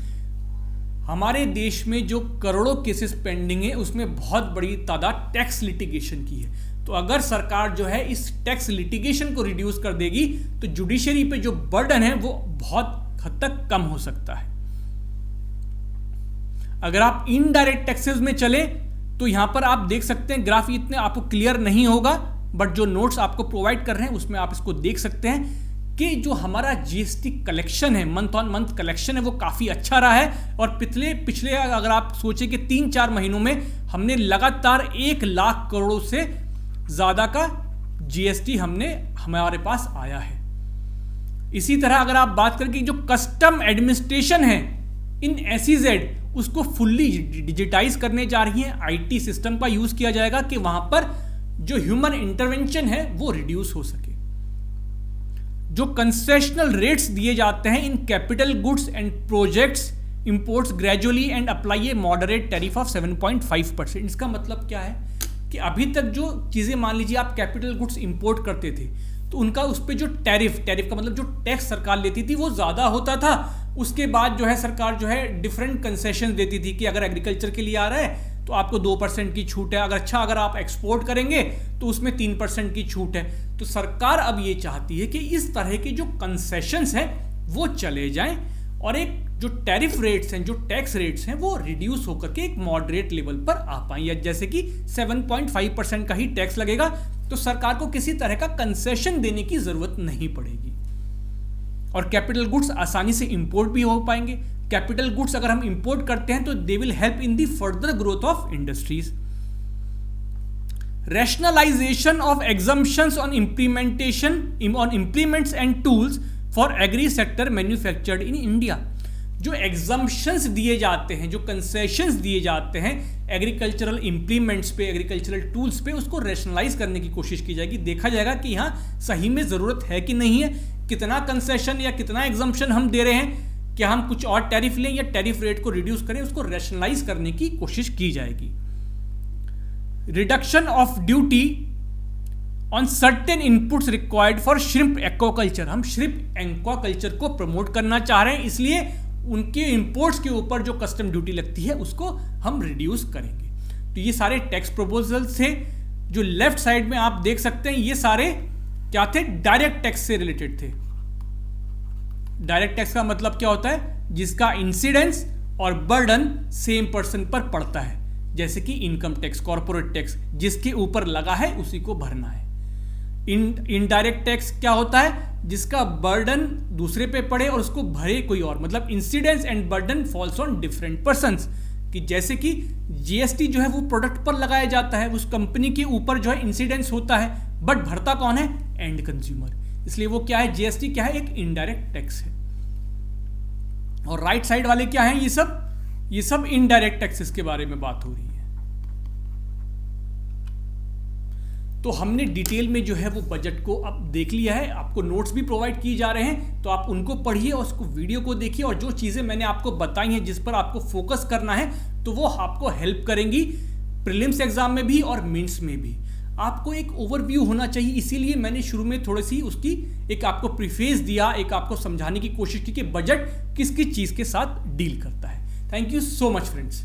हमारे देश में जो करोड़ों केसेस पेंडिंग है उसमें बहुत बड़ी तादाद टैक्स लिटिगेशन की है। तो अगर सरकार जो है इस टैक्स लिटिगेशन को रिड्यूस कर देगी तो जुडिशरी पे जो बर्डन है वो बहुत हद तक कम हो सकता है। अगर आप इनडायरेक्ट टैक्सेस में चले तो यहां पर आप देख सकते हैं, ग्राफ इतने आपको क्लियर नहीं होगा बट जो नोट्स आपको प्रोवाइड कर रहे हैं उसमें आप इसको देख सकते हैं कि जो हमारा जीएसटी कलेक्शन है, मंथ ऑन मंथ कलेक्शन है, वो काफ़ी अच्छा रहा है। और पिछले अगर आप सोचें कि 3-4 महीनों में हमने लगातार 1 लाख करोड़ से ज़्यादा का जीएसटी हमारे पास आया है। इसी तरह अगर आप बात करें कि जो कस्टम एडमिनिस्ट्रेशन है इन SEZ उसको फुल्ली डिजिटाइज करने जा रही है, IT सिस्टम का यूज़ किया जाएगा कि वहाँ पर जो ह्यूमन इंटरवेंशन है वो रिड्यूस हो सके। जो कंसेशनल रेट्स दिए जाते हैं in capital goods and projects imports gradually and apply A moderate tariff of 7.5%। इसका मतलब क्या है कि अभी तक जो चीज़ें मान लीजिए आप कैपिटल गुड्स इंपोर्ट करते थे तो उनका उस पर जो टैरिफ का मतलब जो टैक्स सरकार लेती थी वो ज़्यादा होता था। उसके बाद जो है सरकार जो है डिफरेंट कंसेशन देती थी कि अगर एग्रीकल्चर के लिए आ रहा है तो आपको 2% की छूट है, अगर आप एक्सपोर्ट करेंगे तो उसमें 3% की छूट है। तो सरकार अब ये चाहती है कि इस तरह के जो कंसेशंस हैं वो चले जाएं और एक जो टैरिफ रेट्स हैं, जो टैक्स रेट्स हैं वो रिड्यूस होकर के एक मॉडरेट लेवल पर आ पाएं, या जैसे कि 7.5% का ही टैक्स लगेगा तो सरकार को किसी तरह का कंसेशन देने की जरूरत नहीं पड़ेगी और कैपिटल गुड्स आसानी से इंपोर्ट भी हो पाएंगे। कैपिटल गुड्स अगर हम इंपोर्ट करते हैं तो they will help in the further growth of industries. Rationalisation of exemptions on implements and tools for agri sector manufactured in India. जो एग्जम्पशंस दिए जाते हैं, जो कंसेशंस दिए जाते हैं एग्रीकल्चरल इम्प्लीमेंट्स पे, एग्रीकल्चरल टूल्स पे, उसको रैशनलाइज करने की कोशिश की जाएगी। देखा जाएगा कि यहाँ सही में ज़रूरत है कि नहीं है, कितना कंसेशन या कितना एग्जम्पशन हम दे रहे हैं, क्या हम कुछ और टैरिफ लें या टैरिफ रेट को रिड्यूस करें, उसको रैशनलाइज करने की कोशिश की जाएगी। Reduction of duty on certain inputs required for shrimp aquaculture. हम श्रिम्प एक्वाकल्चर को प्रमोट करना चाह रहे हैं, इसलिए उनके इंपोर्ट्स के ऊपर जो कस्टम ड्यूटी लगती है उसको हम रिड्यूस करेंगे। तो ये सारे टैक्स प्रपोजल्स थे। जो लेफ्ट साइड में आप देख सकते हैं ये सारे क्या थे, डायरेक्ट टैक्स से रिलेटेड थे। डायरेक्ट टैक्स का मतलब क्या होता है, जिसका इंसिडेंस और बर्डन सेम पर्सन पर पड़ता है, जैसे कि इनकम टैक्स, कॉर्पोरेट टैक्स, जिसके ऊपर लगा है उसी को भरना है। इनडायरेक्ट टैक्स क्या होता है, जिसका बर्डन दूसरे पे पड़े और उसको भरे कोई और, मतलब incidence and burden falls on different persons, कि जैसे कि जीएसटी जो है वो प्रोडक्ट पर लगाया जाता है, उस कंपनी के ऊपर जो है इंसिडेंस होता है, बट भरता कौन है? And consumer. इसलिए वो क्या है? जीएसटी क्या है? एक इनडायरेक्ट टैक्स है। और राइट साइड वाले क्या है? ये सब इनडायरेक्ट टैक्सेस के बारे में बात हो रही है। तो हमने डिटेल में जो है वो बजट को अब देख लिया है, आपको नोट्स भी प्रोवाइड किए जा रहे हैं, तो आप उनको पढ़िए और उसको वीडियो को देखिए, और जो चीज़ें मैंने आपको बताई हैं जिस पर आपको फोकस करना है, तो वो आपको हेल्प करेंगी प्रीलिम्स एग्जाम में भी और मेंस में भी। आपको एक ओवरव्यू होना चाहिए, इसीलिए मैंने शुरू में थोड़ी सी उसकी एक आपको प्रीफेस दिया, एक आपको समझाने की कोशिश की कि बजट किस किस चीज़ के साथ डील करता है। Thank you so much friends.